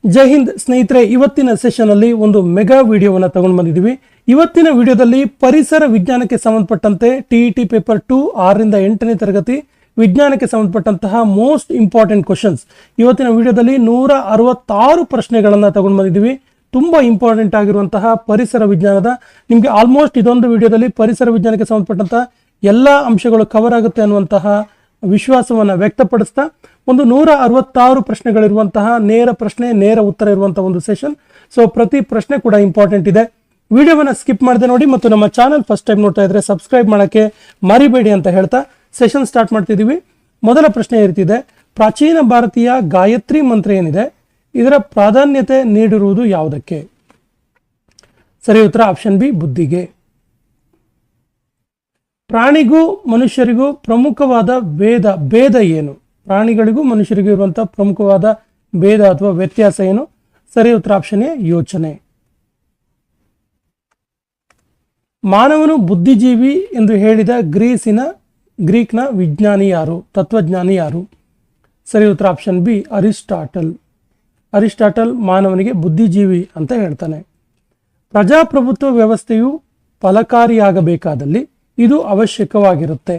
ಜೈ ಹಿಂದ್ ಸ್ನೇಹಿತರೆ, ಇವತ್ತಿನ ಸೆಷನ್ ಅಲ್ಲಿ ಒಂದು ಮೆಗಾ ವಿಡಿಯೋವನ್ನು ತಗೊಂಡು ಬಂದಿದ್ದೀವಿ. ಇವತ್ತಿನ ವಿಡಿಯೋದಲ್ಲಿ ಪರಿಸರ ವಿಜ್ಞಾನಕ್ಕೆ ಸಂಬಂಧಪಟ್ಟಂತೆ ಟಿಇಟಿ ಪೇಪರ್ 2 6ರಿಂದ 8ನೇ ತರಗತಿ ವಿಜ್ಞಾನಕ್ಕೆ ಸಂಬಂಧಪಟ್ಟಂತಹ ಮೋಸ್ಟ್ ಇಂಪಾರ್ಟೆಂಟ್ ಕ್ವಶನ್ಸ್ ಇವತ್ತಿನ ವಿಡಿಯೋದಲ್ಲಿ 166 ಪ್ರಶ್ನೆಗಳನ್ನು ತಗೊಂಡು ಬಂದಿದ್ದೀವಿ. ತುಂಬಾ ಇಂಪಾರ್ಟೆಂಟ್ ಆಗಿರುವಂತಹ ಪರಿಸರ ವಿಜ್ಞಾನದ ನಿಮಗೆ ಆಲ್ಮೋಸ್ಟ್ ಇದೊಂದು ವಿಡಿಯೋದಲ್ಲಿ ಪರಿಸರ ವಿಜ್ಞಾನಕ್ಕೆ ಸಂಬಂಧಪಟ್ಟಂತಹ ಎಲ್ಲ ಅಂಶಗಳು ಕವರ್ ಆಗುತ್ತೆ ಅನ್ನುವಂತಹ ವಿಶ್ವಾಸವನ್ನು ವ್ಯಕ್ತಪಡಿಸ್ತಾ ಒಂದು 166 ಪ್ರಶ್ನೆಗಳಿರುವಂತಹ ನೇರ ಪ್ರಶ್ನೆ ನೇರ ಉತ್ತರ ಇರುವಂತಹ ಒಂದು ಸೆಷನ್. ಸೊ ಪ್ರತಿ ಪ್ರಶ್ನೆ ಕೂಡ ಇಂಪಾರ್ಟೆಂಟ್ ಇದೆ. ವಿಡಿಯೋವನ್ನ ಸ್ಕಿಪ್ ಮಾಡದೆ ನೋಡಿ ಮತ್ತು ನಮ್ಮ ಚಾನಲ್ ಫಸ್ಟ್ ಟೈಮ್ ನೋಡ್ತಾ ಇದ್ರೆ ಸಬ್ಸ್ಕ್ರೈಬ್ ಮಾಡೋಕ್ಕೆ ಮರಿಬೇಡಿ ಅಂತ ಹೇಳ್ತಾ ಸೆಷನ್ ಸ್ಟಾರ್ಟ್ ಮಾಡ್ತಿದ್ದೀವಿ. ಮೊದಲ ಪ್ರಶ್ನೆ ಇರ್ತಿದೆ, ಪ್ರಾಚೀನ ಭಾರತೀಯ ಗಾಯತ್ರಿ ಮಂತ್ರ ಏನಿದೆ ಇದರ ಪ್ರಾಧಾನ್ಯತೆ ನೀಡಿರುವುದು ಯಾವುದಕ್ಕೆ? ಸರಿ ಉತ್ತರ ಆಪ್ಷನ್ ಬಿ, ಬುದ್ಧಿಗೆ. ಪ್ರಾಣಿಗೂ ಮನುಷ್ಯರಿಗೂ ಪ್ರಮುಖವಾದ ಭೇದ ಏನು? ಪ್ರಾಣಿಗಳಿಗೂ ಮನುಷ್ಯರಿಗೂ ಇರುವಂತಹ ಪ್ರಮುಖವಾದ ಭೇದ ಅಥವಾ ವ್ಯತ್ಯಾಸ ಏನು? ಸರಿ ಉತ್ತರ ಆಪ್ಷನ್ ಎ, ಯೋಚನೆ. ಮಾನವನು ಬುದ್ಧಿಜೀವಿ ಎಂದು ಹೇಳಿದ ಗ್ರೀಕ್ನ ವಿಜ್ಞಾನಿ ಯಾರು, ತತ್ವಜ್ಞಾನಿ ಯಾರು? ಸರಿ ಉತ್ತರ ಆಪ್ಷನ್ ಬಿ, ಅರಿಸ್ಟಾಟಲ್ ಮಾನವನಿಗೆ ಬುದ್ಧಿಜೀವಿ ಅಂತ ಹೇಳ್ತಾನೆ. ಪ್ರಜಾಪ್ರಭುತ್ವ ವ್ಯವಸ್ಥೆಯು ಫಲಕಾರಿಯಾಗಬೇಕಾದಲ್ಲಿ ಇದು ಅವಶ್ಯಕವಾಗಿರುತ್ತೆ.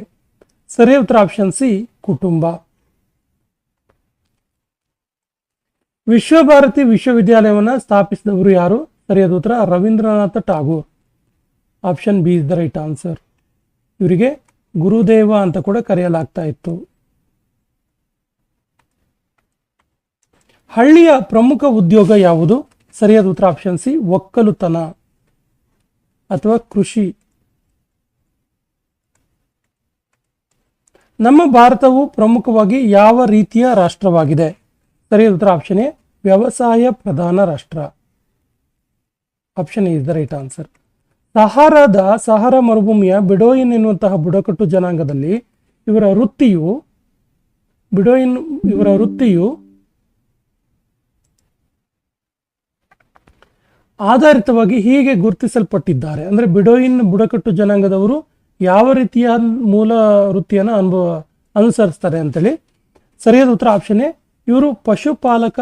ಸರಿ ಉತ್ತರ ಆಪ್ಷನ್ ಸಿ, ಕುಟುಂಬ. ವಿಶ್ವಭಾರತಿ ವಿಶ್ವವಿದ್ಯಾಲಯವನ್ನು ಸ್ಥಾಪಿಸಿದವರು ಯಾರು? ಸರಿಯಾದ ಉತ್ತರ Rabindranath Tagore. Option B is the right answer. ಇವರಿಗೆ ಗುರುದೇವ ಅಂತ ಕೂಡ ಕರೆಯಲಾಗ್ತಾ ಇತ್ತು. ಹಳ್ಳಿಯ ಪ್ರಮುಖ ಉದ್ಯೋಗ ಯಾವುದು? ಸರಿಯಾದ ಉತ್ತರ ಆಪ್ಷನ್ ಸಿ, ಒಕ್ಕಲುತನ ಅಥವಾ ಕೃಷಿ. ನಮ್ಮ ಭಾರತವು ಪ್ರಮುಖವಾಗಿ ಯಾವ ರೀತಿಯ ರಾಷ್ಟ್ರವಾಗಿದೆ? ಸರಿಯಾದ ಉತ್ತರ ಆಪ್ಷನ್ ಎ, ವ್ಯವಸಾಯ ಪ್ರಧಾನ ರಾಷ್ಟ್ರ. Option A is the right answer. Sahara ಮರುಭೂಮಿಯ ಬಿಡೋಯಿನ್ ಎನ್ನುವಂತಹ ಬುಡಕಟ್ಟು ಜನಾಂಗದಲ್ಲಿ ಇವರ ವೃತ್ತಿಯು ಆಧಾರಿತವಾಗಿ ಹೀಗೆ ಗುರುತಿಸಲ್ಪಟ್ಟಿದ್ದಾರೆ. ಅಂದ್ರೆ ಬಿಡೋಯಿನ್ ಬುಡಕಟ್ಟು ಜನಾಂಗದವರು ಯಾವ ರೀತಿಯ ಮೂಲ ವೃತ್ತಿಯನ್ನು ಅನುಸರಿಸ್ತಾರೆ ಅಂತೇಳಿ. ಸರಿಯಾದ ಉತ್ತರ ಆಪ್ಷನ್ ಎ, ಇವರು ಪಶುಪಾಲಕ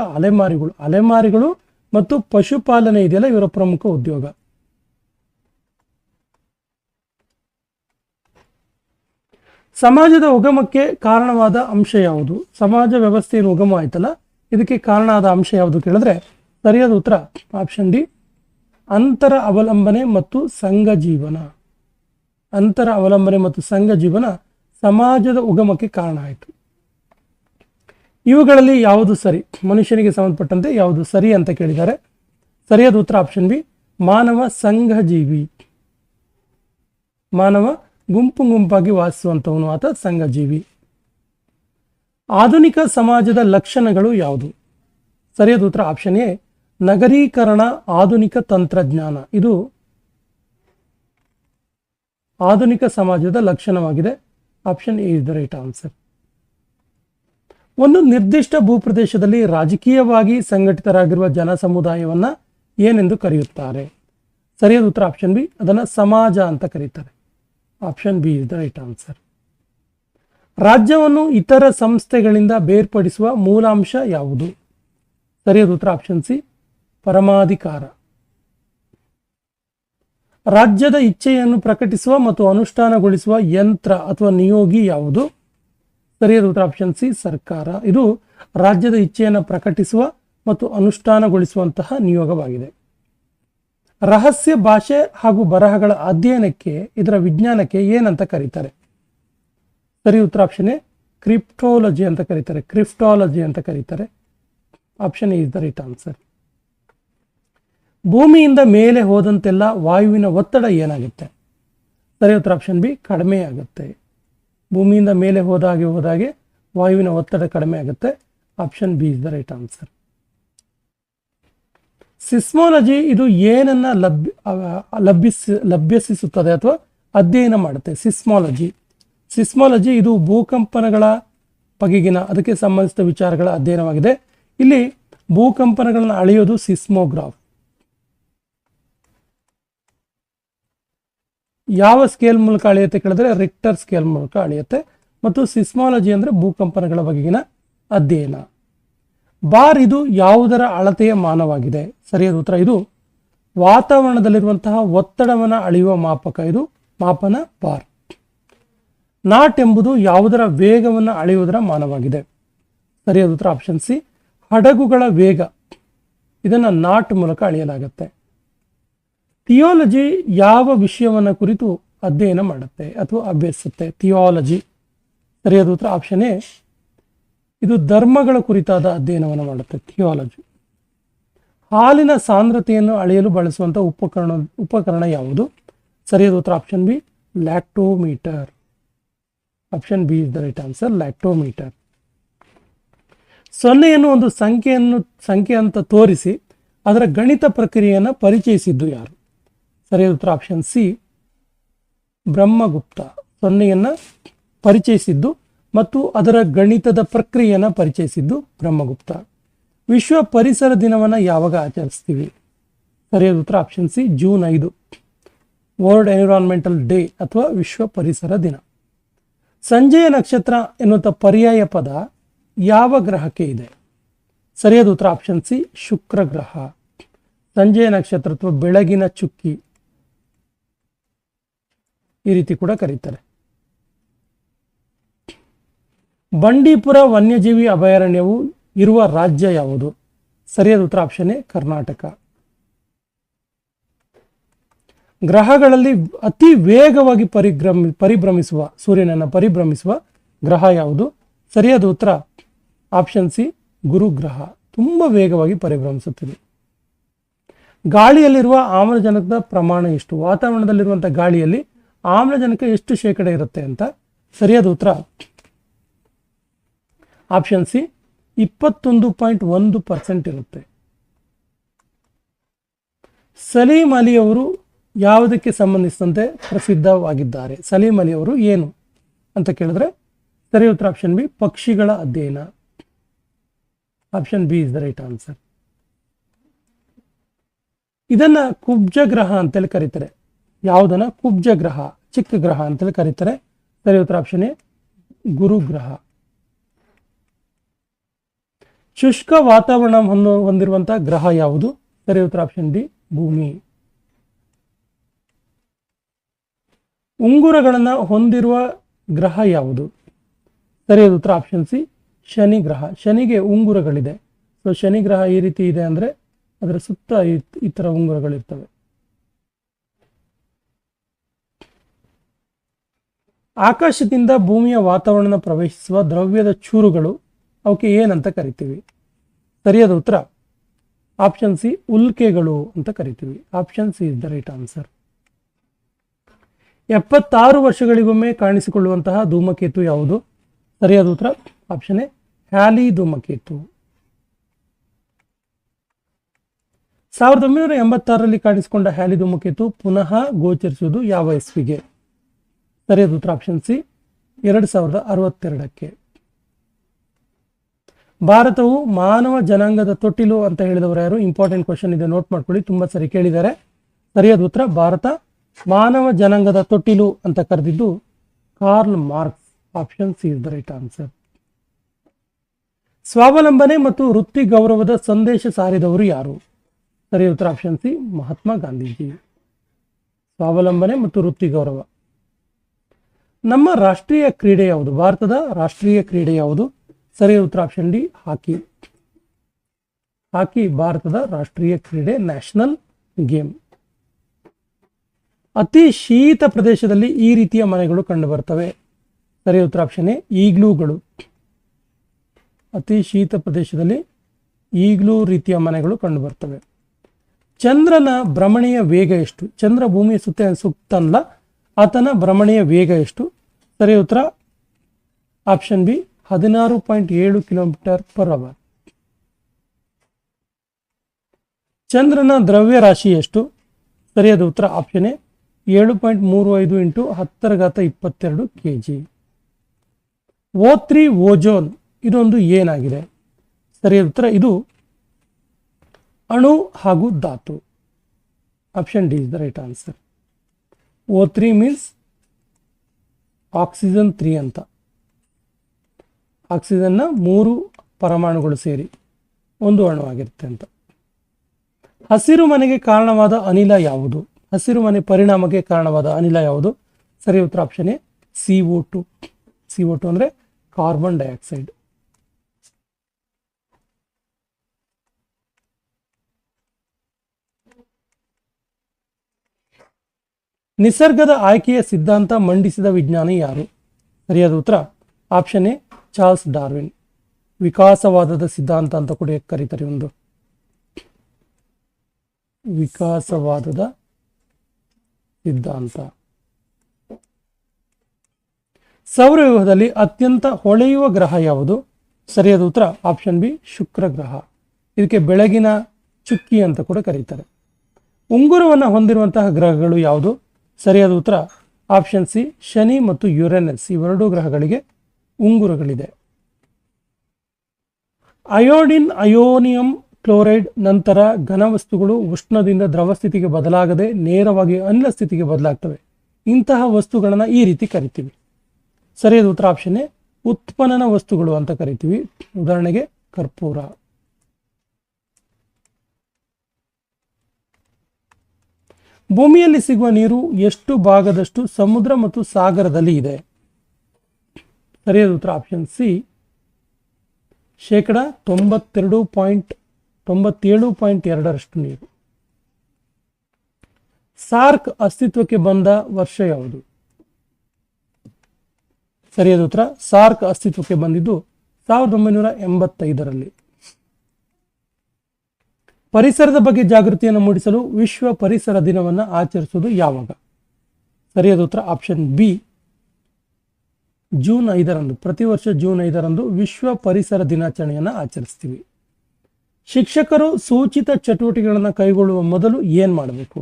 ಅಲೆಮಾರಿಗಳು ಮತ್ತು ಪಶುಪಾಲನೆ ಇದೆಯಲ್ಲ ಇವರ ಪ್ರಮುಖ ಉದ್ಯೋಗ. ಸಮಾಜದ ಉಗಮಕ್ಕೆ ಕಾರಣವಾದ ಅಂಶ ಯಾವುದು? ಸಮಾಜ ವ್ಯವಸ್ಥೆಯನ್ನು ಉಗಮ ಆಯ್ತಲ್ಲ, ಇದಕ್ಕೆ ಕಾರಣ ಆದ ಅಂಶ ಯಾವುದು ಕೇಳಿದ್ರೆ ಸರಿಯಾದ ಉತ್ತರ ಆಪ್ಷನ್ ಡಿ, ಅಂತರ ಅವಲಂಬನೆ ಮತ್ತು ಸಂಘ ಜೀವನ ಸಮಾಜದ ಉಗಮಕ್ಕೆ ಕಾರಣ ಆಯಿತು. ಇವುಗಳಲ್ಲಿ ಯಾವುದು ಸರಿ? ಮನುಷ್ಯನಿಗೆ ಸಂಬಂಧಪಟ್ಟಂತೆ ಯಾವುದು ಸರಿ ಅಂತ ಕೇಳಿದ್ದಾರೆ. ಸರಿಯಾದ ಉತ್ತರ ಆಪ್ಷನ್ ಬಿ, ಮಾನವ ಸಂಘಜೀವಿ. ಮಾನವ ಗುಂಪಾಗಿ ವಾಸಿಸುವಂತವನು ಆತ ಸಂಘಜೀವಿ. ಆಧುನಿಕ ಸಮಾಜದ ಲಕ್ಷಣಗಳು ಯಾವುದು? ಸರಿಯಾದ ಉತ್ತರ ಆಪ್ಷನ್ ಎ, ನಗರೀಕರಣ, ಆಧುನಿಕ ತಂತ್ರಜ್ಞಾನ. ಇದು ಆಧುನಿಕ ಸಮಾಜದ ಲಕ್ಷಣವಾಗಿದೆ. Option A is the right answer. ಒಂದು ನಿರ್ದಿಷ್ಟ ಭೂಪ್ರದೇಶದಲ್ಲಿ ರಾಜಕೀಯವಾಗಿ ಸಂಘಟಿತರಾಗಿರುವ ಜನ ಸಮುದಾಯವನ್ನ ಏನೆಂದು ಕರೆಯುತ್ತಾರೆ? ಸರಿಯಾದ ಉತ್ತರ ಆಪ್ಷನ್ ಬಿ, ಅದನ್ನ ಸಮಾಜ ಅಂತ ಕರೀತಾರೆ. Option B is the right answer. ರಾಜ್ಯವನ್ನು ಇತರ ಸಂಸ್ಥೆಗಳಿಂದ ಬೇರ್ಪಡಿಸುವ ಮೂಲಾಂಶ ಯಾವುದು? ಸರಿಯಾದ ಉತ್ತರ ಆಪ್ಷನ್ ಸಿ, ಪರಮಾಧಿಕಾರ. ರಾಜ್ಯದ ಇಚ್ಛೆಯನ್ನು ಪ್ರಕಟಿಸುವ ಮತ್ತು ಅನುಷ್ಠಾನಗೊಳಿಸುವ ಯಂತ್ರ ಅಥವಾ ನಿಯೋಗಿ ಯಾವುದು? ಸರಿಯಾದ ಉತ್ತರ ಆಪ್ಷನ್ ಸಿ, ಸರ್ಕಾರ. ಇದು ರಾಜ್ಯದ ಇಚ್ಛೆಯನ್ನು ಪ್ರಕಟಿಸುವ ಮತ್ತು ಅನುಷ್ಠಾನಗೊಳಿಸುವಂತಹ ನಿಯೋಗವಾಗಿದೆ. ರಹಸ್ಯ ಭಾಷೆ ಹಾಗೂ ಬರಹಗಳ ಅಧ್ಯಯನಕ್ಕೆ, ಇದರ ವಿಜ್ಞಾನಕ್ಕೆ ಏನಂತ ಕರೀತಾರೆ? ಸರಿ ಉತ್ತರ ಆಪ್ಷನ್ ಎ, ಕ್ರಿಪ್ಟಾಲಜಿ ಅಂತ ಕರೀತಾರೆ. Option A is the right answer. ಭೂಮಿಯಿಂದ ಮೇಲೆ ಹೋದಂತೆಲ್ಲ ವಾಯುವಿನ ಒತ್ತಡ ಏನಾಗುತ್ತೆ? ಸರಿ ಉತ್ತರ ಆಪ್ಷನ್ ಬಿ, ಕಡಿಮೆ ಆಗುತ್ತೆ. ಭೂಮಿಯಿಂದ ಮೇಲೆ ಹೋದಾಗೆ ವಾಯುವಿನ ಒತ್ತಡ ಕಡಿಮೆ ಆಗುತ್ತೆ. Option B is the right answer. Seismology ಇದು ಏನನ್ನ ಲಭ್ಯಸಿಸುತ್ತದೆ ಅಥವಾ ಅಧ್ಯಯನ ಮಾಡುತ್ತೆ? ಸಿಸ್ಮಾಲಜಿ ಇದು ಭೂಕಂಪನಗಳ ಬಗೆಗಿನ ಅದಕ್ಕೆ ಸಂಬಂಧಿಸಿದ ವಿಚಾರಗಳ ಅಧ್ಯಯನವಾಗಿದೆ. ಇಲ್ಲಿ ಭೂಕಂಪನಗಳನ್ನು ಅಳೆಯೋದು ಸಿಸ್ಮೋಗ್ರಾಫ್. ಯಾವ ಸ್ಕೇಲ್ ಮೂಲಕ ಅಳೆಯುತ್ತೆ ಕೇಳಿದ್ರೆ ರಿಕ್ಟರ್ ಸ್ಕೇಲ್ ಮೂಲಕ ಅಳೆಯುತ್ತೆ. ಮತ್ತು ಸಿಸ್ಮಾಲಜಿ ಅಂದ್ರೆ ಭೂಕಂಪನಗಳ ಬಗೆಗಿನ ಅಧ್ಯಯನ. ಬಾರ್ ಇದು ಯಾವುದರ ಅಳತೆಯ ಮಾನವಾಗಿದೆ? ಸರಿಯಾದ ಉತ್ತರ ಇದು ವಾತಾವರಣದಲ್ಲಿರುವಂತಹ ಒತ್ತಡವನ್ನು ಅಳೆಯುವ ಮಾಪಕ, ಇದು ಮಾಪನ ಬಾರ್. ನಾಟ್ ಎಂಬುದು ಯಾವುದರ ವೇಗವನ್ನು ಅಳೆಯುವುದರ ಮಾನವಾಗಿದೆ? ಸರಿಯಾದ ಉತ್ತರ ಆಪ್ಷನ್ ಸಿ, ಹಡಗುಗಳ ವೇಗ, ಇದನ್ನು ನಾಟ್ ಮೂಲಕ ಅಳೆಯಲಾಗುತ್ತೆ. ಥಿಯಾಲಜಿ ಯಾವ ವಿಷಯವನ್ನು ಕುರಿತು ಅಧ್ಯಯನ ಮಾಡುತ್ತೆ ಅಥವಾ ಅಭ್ಯಸಿಸುತ್ತೆ? ಥಿಯಾಲಜಿ. ಸರಿಯಾದ ಉತ್ತರ ಆಪ್ಷನ್ ಎ, ಇದು ಧರ್ಮಗಳ ಕುರಿತಾದ ಅಧ್ಯಯನವನ್ನು ಮಾಡುತ್ತೆ, ಥಿಯಾಲಜಿ. ಹಾಲಿನ ಸಾಂದ್ರತೆಯನ್ನು ಅಳೆಯಲು ಬಳಸುವಂಥ ಉಪಕರಣ ಯಾವುದು? ಸರಿಯಾದ ಉತ್ತರ option B, lactometer. Option B is the right answer, lactometer. ಸೊನ್ನೆಯನ್ನು ಒಂದು ಸಂಖ್ಯೆ ಅಂತ ತೋರಿಸಿ ಅದರ ಗಣಿತ ಪ್ರಕ್ರಿಯೆಯನ್ನು ಪರಿಚಯಿಸಿದ್ದು ಯಾರು? ಸರಿಯಾದ ಉತ್ತರ ಆಪ್ಷನ್ ಸಿ, ಬ್ರಹ್ಮಗುಪ್ತ. ಸೊನ್ನೆಯನ್ನು ಪರಿಚಯಿಸಿದ್ದು ಮತ್ತು ಅದರ ಗಣಿತದ ಪ್ರಕ್ರಿಯೆಯನ್ನು ಪರಿಚಯಿಸಿದ್ದು ಬ್ರಹ್ಮಗುಪ್ತ. ವಿಶ್ವ ಪರಿಸರ ದಿನವನ್ನು ಯಾವಾಗ ಆಚರಿಸ್ತೀವಿ? ಸರಿಯಾದ ಉತ್ತರ option C, June 5, world environmental day ಅಥವಾ ವಿಶ್ವ ಪರಿಸರ ದಿನ. ಸಂಜೆಯ ನಕ್ಷತ್ರ ಎನ್ನುವಂಥ ಪರ್ಯಾಯ ಪದ ಯಾವ ಗ್ರಹಕ್ಕೆ ಇದೆ? ಸರಿಯಾದ ಉತ್ತರ ಆಪ್ಷನ್ ಸಿ, ಶುಕ್ರ ಗ್ರಹ. ಸಂಜೆಯ ನಕ್ಷತ್ರ ಅಥವಾ ಬೆಳಗಿನ ಚುಕ್ಕಿ ಈ ರೀತಿ ಕೂಡ ಕರೀತಾರೆ. ಬಂಡೀಪುರ ವನ್ಯಜೀವಿ ಅಭಯಾರಣ್ಯವು ಇರುವ ರಾಜ್ಯ ಯಾವುದು? ಸರಿಯಾದ ಉತ್ತರ ಆಪ್ಷನ್ ಎ, ಕರ್ನಾಟಕ. ಗ್ರಹಗಳಲ್ಲಿ ಅತಿ ವೇಗವಾಗಿ ಪರಿಭ್ರಮಿಸುವ ಸೂರ್ಯನನ್ನು ಪರಿಭ್ರಮಿಸುವ ಗ್ರಹ ಯಾವುದು? ಸರಿಯಾದ ಉತ್ತರ ಆಪ್ಷನ್ ಸಿ, ಗುರುಗ್ರಹ. ತುಂಬ ವೇಗವಾಗಿ ಪರಿಭ್ರಮಿಸುತ್ತದೆ. ಗಾಳಿಯಲ್ಲಿರುವ ಆಮ್ಲಜನಕದ ಪ್ರಮಾಣ ಎಷ್ಟು? ವಾತಾವರಣದಲ್ಲಿರುವಂಥ ಗಾಳಿಯಲ್ಲಿ ಆಮ್ಲಜನಕ ಎಷ್ಟು ಶೇಕಡ ಇರುತ್ತೆ ಅಂತ? ಸರಿಯಾದ ಉತ್ತರ ಆಪ್ಷನ್ ಸಿ, 21.1% ಇರುತ್ತೆ. ಸಲೀಂ ಅಲಿ ಅವರು ಯಾವುದಕ್ಕೆ ಸಂಬಂಧಿಸಿದಂತೆ ಪ್ರಸಿದ್ಧವಾಗಿದ್ದಾರೆ? ಸಲೀಂ ಅಲಿ ಅವರು ಏನು ಅಂತ ಕೇಳಿದ್ರೆ ಸರಿ ಉತ್ತರ ಆಪ್ಷನ್ ಬಿ, ಪಕ್ಷಿಗಳ ಅಧ್ಯಯನ. Option B is the right answer. ಇದನ್ನ ಕುಬ್ಜ ಗ್ರಹ ಅಂತೇಳಿ ಕರೀತಾರೆ. ಯಾವುದನ್ನ? ಕುಬ್ಜ ಗ್ರಹ, ಚಿಕ್ಕ ಗ್ರಹ ಅಂತೇಳಿ ಕರೀತಾರೆ. ಸರಿ ಉತ್ತರ ಆಪ್ಷನ್ ಎ, ಗುರುಗ್ರಹ. ಶುಷ್ಕ ವಾತಾವರಣ ಹೊಂದಿರುವಂತಹ ಗ್ರಹ ಯಾವುದು? ಸರಿ ಉತ್ತರ ಆಪ್ಷನ್ ಡಿ, ಭೂಮಿ. ಉಂಗುರಗಳನ್ನು ಹೊಂದಿರುವ ಗ್ರಹ ಯಾವುದು? ಸರಿಯಾದ ಉತ್ತರ ಆಪ್ಷನ್ ಸಿ, ಶನಿ ಗ್ರಹ. ಶನಿಗೆ ಉಂಗುರಗಳಿದೆ. ಸೊ ಶನಿ ಗ್ರಹ ಈ ರೀತಿ ಇದೆ ಅಂದರೆ ಅದರ ಸುತ್ತ ಈ ಥರ ಉಂಗುರಗಳಿರ್ತವೆ. ಆಕಾಶದಿಂದ ಭೂಮಿಯ ವಾತಾವರಣ ಪ್ರವೇಶಿಸುವ ದ್ರವ್ಯದ ಚೂರುಗಳು ಅವಕ್ಕೆ ಏನಂತ ಕರಿತೀವಿ? ಸರಿಯಾದ ಉತ್ತರ ಆಪ್ಷನ್ ಸಿ, ಉಲ್ಕೆಗಳು ಅಂತ ಕರಿತೀವಿ. Option C is the right answer. 76 ವರ್ಷಗಳಿಗೊಮ್ಮೆ ಕಾಣಿಸಿಕೊಳ್ಳುವಂತಹ ಧೂಮಕೇತು ಯಾವುದು? ಸರಿಯಾದ ಉತ್ತರ ಆಪ್ಷನ್ ಎ, ಹ್ಯಾಲಿ ಧೂಮಕೇತು. 1986ರಲ್ಲಿ ಕಾಣಿಸಿಕೊಂಡ ಹ್ಯಾಲಿ ಧೂಮಕೇತು ಪುನಃ ಗೋಚರಿಸುವುದು ಯಾವ ಇಸ್ವಿಗೆ? ಸರಿಯಾದ ಉತ್ತರ ಆಪ್ಷನ್ ಸಿ, 2062ಕ್ಕೆ. ಭಾರತವು ಮಾನವ ಜನಾಂಗದ ತೊಟ್ಟಿಲು ಅಂತ ಹೇಳಿದವರು ಯಾರು? ಇಂಪಾರ್ಟೆಂಟ್ ಕ್ವಶನ್ ಇದೆ, ನೋಟ್ ಮಾಡ್ಕೊಳ್ಳಿ, ತುಂಬಾ ಸರಿ ಕೇಳಿದ್ದಾರೆ. ಸರಿಯಾದ ಉತ್ತರ ಭಾರತ ಮಾನವ ಜನಾಂಗದ ತೊಟ್ಟಿಲು ಅಂತ ಕರೆದಿದ್ದು Karl Marx. Option C is the right answer. ಸ್ವಾವಲಂಬನೆ ಮತ್ತು ವೃತ್ತಿ ಗೌರವದ ಸಂದೇಶ ಸಾರಿದವರು ಯಾರು? ಸರಿಯಾದ ಉತ್ತರ ಆಪ್ಷನ್ ಸಿ, ಮಹಾತ್ಮ ಗಾಂಧೀಜಿ. ಸ್ವಾವಲಂಬನೆ ಮತ್ತು ವೃತ್ತಿ ಗೌರವ. ನಮ್ಮ ರಾಷ್ಟ್ರೀಯ ಕ್ರೀಡೆ ಯಾವುದು? ಭಾರತದ ರಾಷ್ಟ್ರೀಯ ಕ್ರೀಡೆ ಯಾವುದು? ಸರಿಯಾದ ಉತ್ತರ ಆಪ್ಷನ್ ಡಿ, ಹಾಕಿ. ಹಾಕಿ ಭಾರತದ ರಾಷ್ಟ್ರೀಯ ಕ್ರೀಡೆ, ನ್ಯಾಷನಲ್ ಗೇಮ್. ಅತಿ ಶೀತ ಪ್ರದೇಶದಲ್ಲಿ ಈ ರೀತಿಯ ಮನೆಗಳು ಕಂಡು ಬರ್ತವೆ. ಸರಿಯಾದ ಉತ್ತರ ಆಪ್ಷನ್ ಎ, ಈಗ್ಲೂಗಳು. ಅತಿ ಶೀತ ಪ್ರದೇಶದಲ್ಲಿ ಈಗ್ಲೂ ರೀತಿಯ ಮನೆಗಳು ಕಂಡು ಬರ್ತವೆ. ಚಂದ್ರನ ಭ್ರಮಣೆಯ ವೇಗ ಎಷ್ಟು? ಚಂದ್ರ ಭೂಮಿಯ ಸುತ್ತಲ್ಲ, ಆತನ ಭ್ರಮಣೆಯ ವೇಗ ಎಷ್ಟು? ಸರಿಯಾದ ಉತ್ತರ ಆಪ್ಷನ್ ಬಿ, 16.7 km/h. ಚಂದ್ರನ ದ್ರವ್ಯ ರಾಶಿ ಎಷ್ಟು? ಸರಿಯಾದ ಉತ್ತರ option A, 7.35 × 1022 kg. O3 ozone ಇದೊಂದು ಏನಾಗಿದೆ? ಸರಿಯಾದ ಉತ್ತರ ಇದು ಅಣು ಹಾಗೂ ಧಾತು. Option D is the right answer. O3 means oxygen 3 ಅಂತ. ಆಕ್ಸಿಜನ್ನ 3 ಪರಮಾಣುಗಳು ಸೇರಿ ಒಂದು ಅಣುವಾಗಿರುತ್ತೆ ಅಂತ. ಹಸಿರು ಮನೆಗೆ ಕಾರಣವಾದ ಅನಿಲ ಯಾವುದು? ಹಸಿರು ಮನೆ ಪರಿಣಾಮಕ್ಕೆ ಕಾರಣವಾದ ಅನಿಲ ಯಾವುದು? ಸರಿ ಉತ್ತರ ಆಪ್ಷನ್ ಎ CO2. CO2 ಅಂದರೆ ಕಾರ್ಬನ್ ಡೈಆಕ್ಸೈಡ್. ನಿಸರ್ಗದ ಆಯ್ಕೆಯ ಸಿದ್ಧಾಂತ ಮಂಡಿಸಿದ ವಿಜ್ಞಾನಿ ಯಾರು? ಸರಿಯಾದ ಉತ್ತರ ಆಪ್ಷನ್ ಎ ಚಾರ್ಲ್ಸ್ ಡಾರ್ವಿನ್. ವಿಕಾಸವಾದದ ಸಿದ್ಧಾಂತ ಅಂತ ಕೂಡ ಕರೀತಾರೆ. ಒಂದು ವಿಕಾಸವಾದದ ಸಿದ್ಧಾಂತ. ಸೌರವ್ಯೂಹದಲ್ಲಿ ಅತ್ಯಂತ ಹೊಳೆಯುವ ಗ್ರಹ ಯಾವುದು? ಸರಿಯಾದ ಉತ್ತರ ಆಪ್ಷನ್ ಬಿ ಶುಕ್ರ ಗ್ರಹ. ಇದಕ್ಕೆ ಬೆಳಗಿನ ಚುಕ್ಕಿ ಅಂತ ಕೂಡ ಕರೀತಾರೆ. ಉಂಗುರವನ್ನು ಹೊಂದಿರುವಂತಹ ಗ್ರಹಗಳು ಯಾವುದು? ಸರಿಯಾದ ಉತ್ತರ ಆಪ್ಷನ್ ಸಿ ಶನಿ ಮತ್ತು ಯುರೇನಸ್. ಇವೆರಡೂ ಗ್ರಹಗಳಿಗೆ ಉಂಗುರಗಳಿದೆ. ಅಯೋಡಿನ್, ಅಯೋನಿಯಂ ಕ್ಲೋರೈಡ್ ನಂತರ ಘನವಸ್ತುಗಳು ಉಷ್ಣದಿಂದ ದ್ರವ ಸ್ಥಿತಿಗೆ ಬದಲಾಗದೆ ನೇರವಾಗಿ ಅನಿಲ ಸ್ಥಿತಿಗೆ ಬದಲಾಗ್ತವೆ. ಇಂತಹ ವಸ್ತುಗಳನ್ನು ಈ ರೀತಿ ಕರಿತೀವಿ. ಸರಿಯಾದ ಉತ್ತರ ಆಪ್ಷನ್ ಎ ಉತ್ಪನ್ನನ ವಸ್ತುಗಳು ಅಂತ ಕರಿತೀವಿ. ಉದಾಹರಣೆಗೆ ಕರ್ಪೂರ. ಭೂಮಿಯಲ್ಲಿ ಸಿಗುವ ನೀರು ಎಷ್ಟು ಭಾಗದಷ್ಟು ಸಮುದ್ರ ಮತ್ತು ಸಾಗರದಲ್ಲಿ ಇದೆ? ಸರಿಯಾದ ಉತ್ತರ ಆಪ್ಷನ್ ಸಿ 92.97% ನೀರು. ಸಾರ್ಕ್ ಅಸ್ತಿತ್ವಕ್ಕೆ ಬಂದ ವರ್ಷ ಯಾವುದು? ಸರಿಯಾದ ಉತ್ತರ ಸಾರ್ಕ್ ಅಸ್ತಿತ್ವಕ್ಕೆ ಬಂದಿದ್ದು 1985ರಲ್ಲಿ. ಪರಿಸರದ ಬಗ್ಗೆ ಜಾಗೃತಿಯನ್ನು ಮೂಡಿಸಲು ವಿಶ್ವ ಪರಿಸರ ದಿನವನ್ನು ಆಚರಿಸುವುದು ಯಾವಾಗ? ಸರಿಯಾದ ಉತ್ತರ ಆಪ್ಷನ್ ಬಿ ಜೂನ್ 5ರಂದು. ಪ್ರತಿ ವರ್ಷ ಜೂನ್ 5ರಂದು ವಿಶ್ವ ಪರಿಸರ ದಿನಾಚರಣೆಯನ್ನು ಆಚರಿಸ್ತೀವಿ. ಶಿಕ್ಷಕರು ಸೂಚಿತ ಚಟುವಟಿಕೆಗಳನ್ನು ಕೈಗೊಳ್ಳುವ ಮೊದಲು ಏನು ಮಾಡಬೇಕು?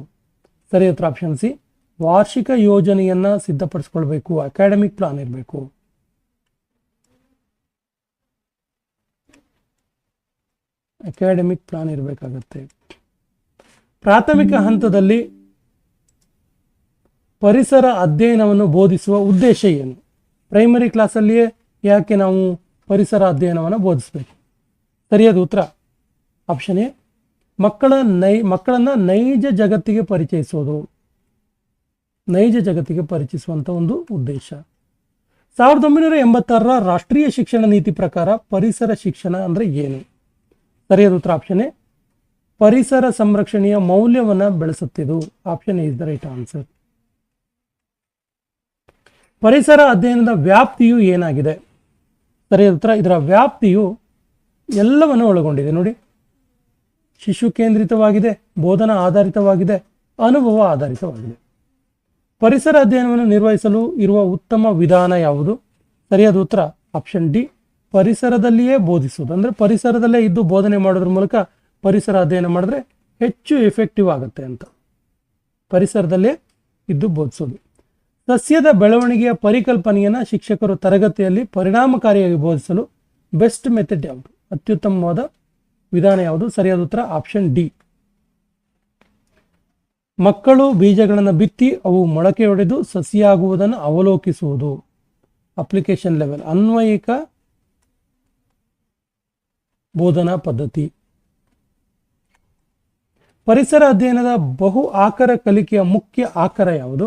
ಸರಿಯಾದ ಉತ್ತರ ಆಪ್ಷನ್ ಸಿ ವಾರ್ಷಿಕ ಯೋಜನೆಯನ್ನು ಸಿದ್ಧಪಡಿಸ್ಕೊಳ್ಬೇಕು. ಅಕಾಡೆಮಿಕ್ ಪ್ಲಾನ್ ಇರಬೇಕು. ಅಕಾಡೆಮಿಕ್ ಪ್ಲಾನ್ ಇರಬೇಕಾಗತ್ತೆ. ಪ್ರಾಥಮಿಕ ಹಂತದಲ್ಲಿ ಪರಿಸರ ಅಧ್ಯಯನವನ್ನು ಬೋಧಿಸುವ ಉದ್ದೇಶ ಏನು? ಪ್ರೈಮರಿ ಕ್ಲಾಸಲ್ಲಿಯೇ ಯಾಕೆ ನಾವು ಪರಿಸರ ಅಧ್ಯಯನವನ್ನು ಬೋಧಿಸಬೇಕು? ಸರಿಯಾದ ಉತ್ತರ ಆಪ್ಷನ್ ಎ ಮಕ್ಕಳನ್ನು ನೈಜ ಜಗತ್ತಿಗೆ ಪರಿಚಯಿಸೋದು. ನೈಜ ಜಗತ್ತಿಗೆ ಪರಿಚಯಿಸುವಂಥ ಒಂದು ಉದ್ದೇಶ. 1986ರ ರಾಷ್ಟ್ರೀಯ ಶಿಕ್ಷಣ ನೀತಿ ಪ್ರಕಾರ ಪರಿಸರ ಶಿಕ್ಷಣ ಅಂದರೆ ಏನು? ಸರಿಯಾದ ಉತ್ತರ ಆಪ್ಷನ್ ಎ ಪರಿಸರ ಸಂರಕ್ಷಣೆಯ ಮೌಲ್ಯವನ್ನು ಬೆಳೆಸುತ್ತಿದ್ದು. Option A is the right answer. ಪರಿಸರ ಅಧ್ಯಯನದ ವ್ಯಾಪ್ತಿಯು ಏನಾಗಿದೆ? ಸರಿಯಾದ ಉತ್ತರ ಇದರ ವ್ಯಾಪ್ತಿಯು ಎಲ್ಲವನ್ನು ಒಳಗೊಂಡಿದೆ. ನೋಡಿ, ಶಿಶು ಕೇಂದ್ರಿತವಾಗಿದೆ, ಬೋಧನಾ ಆಧಾರಿತವಾಗಿದೆ, ಅನುಭವ ಆಧಾರಿತವಾಗಿದೆ. ಪರಿಸರ ಅಧ್ಯಯನವನ್ನು ನಿರ್ವಹಿಸಲು ಇರುವ ಉತ್ತಮ ವಿಧಾನ ಯಾವುದು? ಸರಿಯಾದ ಉತ್ತರ ಆಪ್ಷನ್ ಡಿ ಪರಿಸರದಲ್ಲಿಯೇ ಬೋಧಿಸುವುದು. ಅಂದರೆ ಪರಿಸರದಲ್ಲೇ ಇದ್ದು ಬೋಧನೆ ಮಾಡೋದ್ರ ಮೂಲಕ ಪರಿಸರ ಅಧ್ಯಯನ ಮಾಡಿದ್ರೆ ಹೆಚ್ಚು ಎಫೆಕ್ಟಿವ್ ಆಗುತ್ತೆ ಅಂತ. ಪರಿಸರದಲ್ಲೇ ಇದ್ದು ಬೋಧಿಸೋದು. ಸಸ್ಯದ ಬೆಳವಣಿಗೆಯ ಪರಿಕಲ್ಪನೆಯನ್ನು ಶಿಕ್ಷಕರು ತರಗತಿಯಲ್ಲಿ ಪರಿಣಾಮಕಾರಿಯಾಗಿ ಬೋಧಿಸಲು ಬೆಸ್ಟ್ ಮೆಥಡ್ ಯಾವುದು? ಅತ್ಯುತ್ತಮವಾದ ವಿಧಾನ ಯಾವುದು? ಸರಿಯಾದ ಉತ್ತರ ಆಪ್ಷನ್ ಡಿ ಮಕ್ಕಳು ಬೀಜಗಳನ್ನು ಬಿತ್ತಿ ಅವು ಮೊಳಕೆಯೊಡೆದು ಸಸಿಯಾಗುವುದನ್ನು ಅವಲೋಕಿಸುವುದು. ಅಪ್ಲಿಕೇಶನ್ ಲೆವೆಲ್ ಅನ್ವಯಿಕ ಬೋಧನಾ ಪದ್ಧತಿ. ಪರಿಸರ ಅಧ್ಯಯನದ ಬಹು ಆಕರ ಕಲಿಕೆಯ ಮುಖ್ಯ ಆಕರ ಯಾವುದು?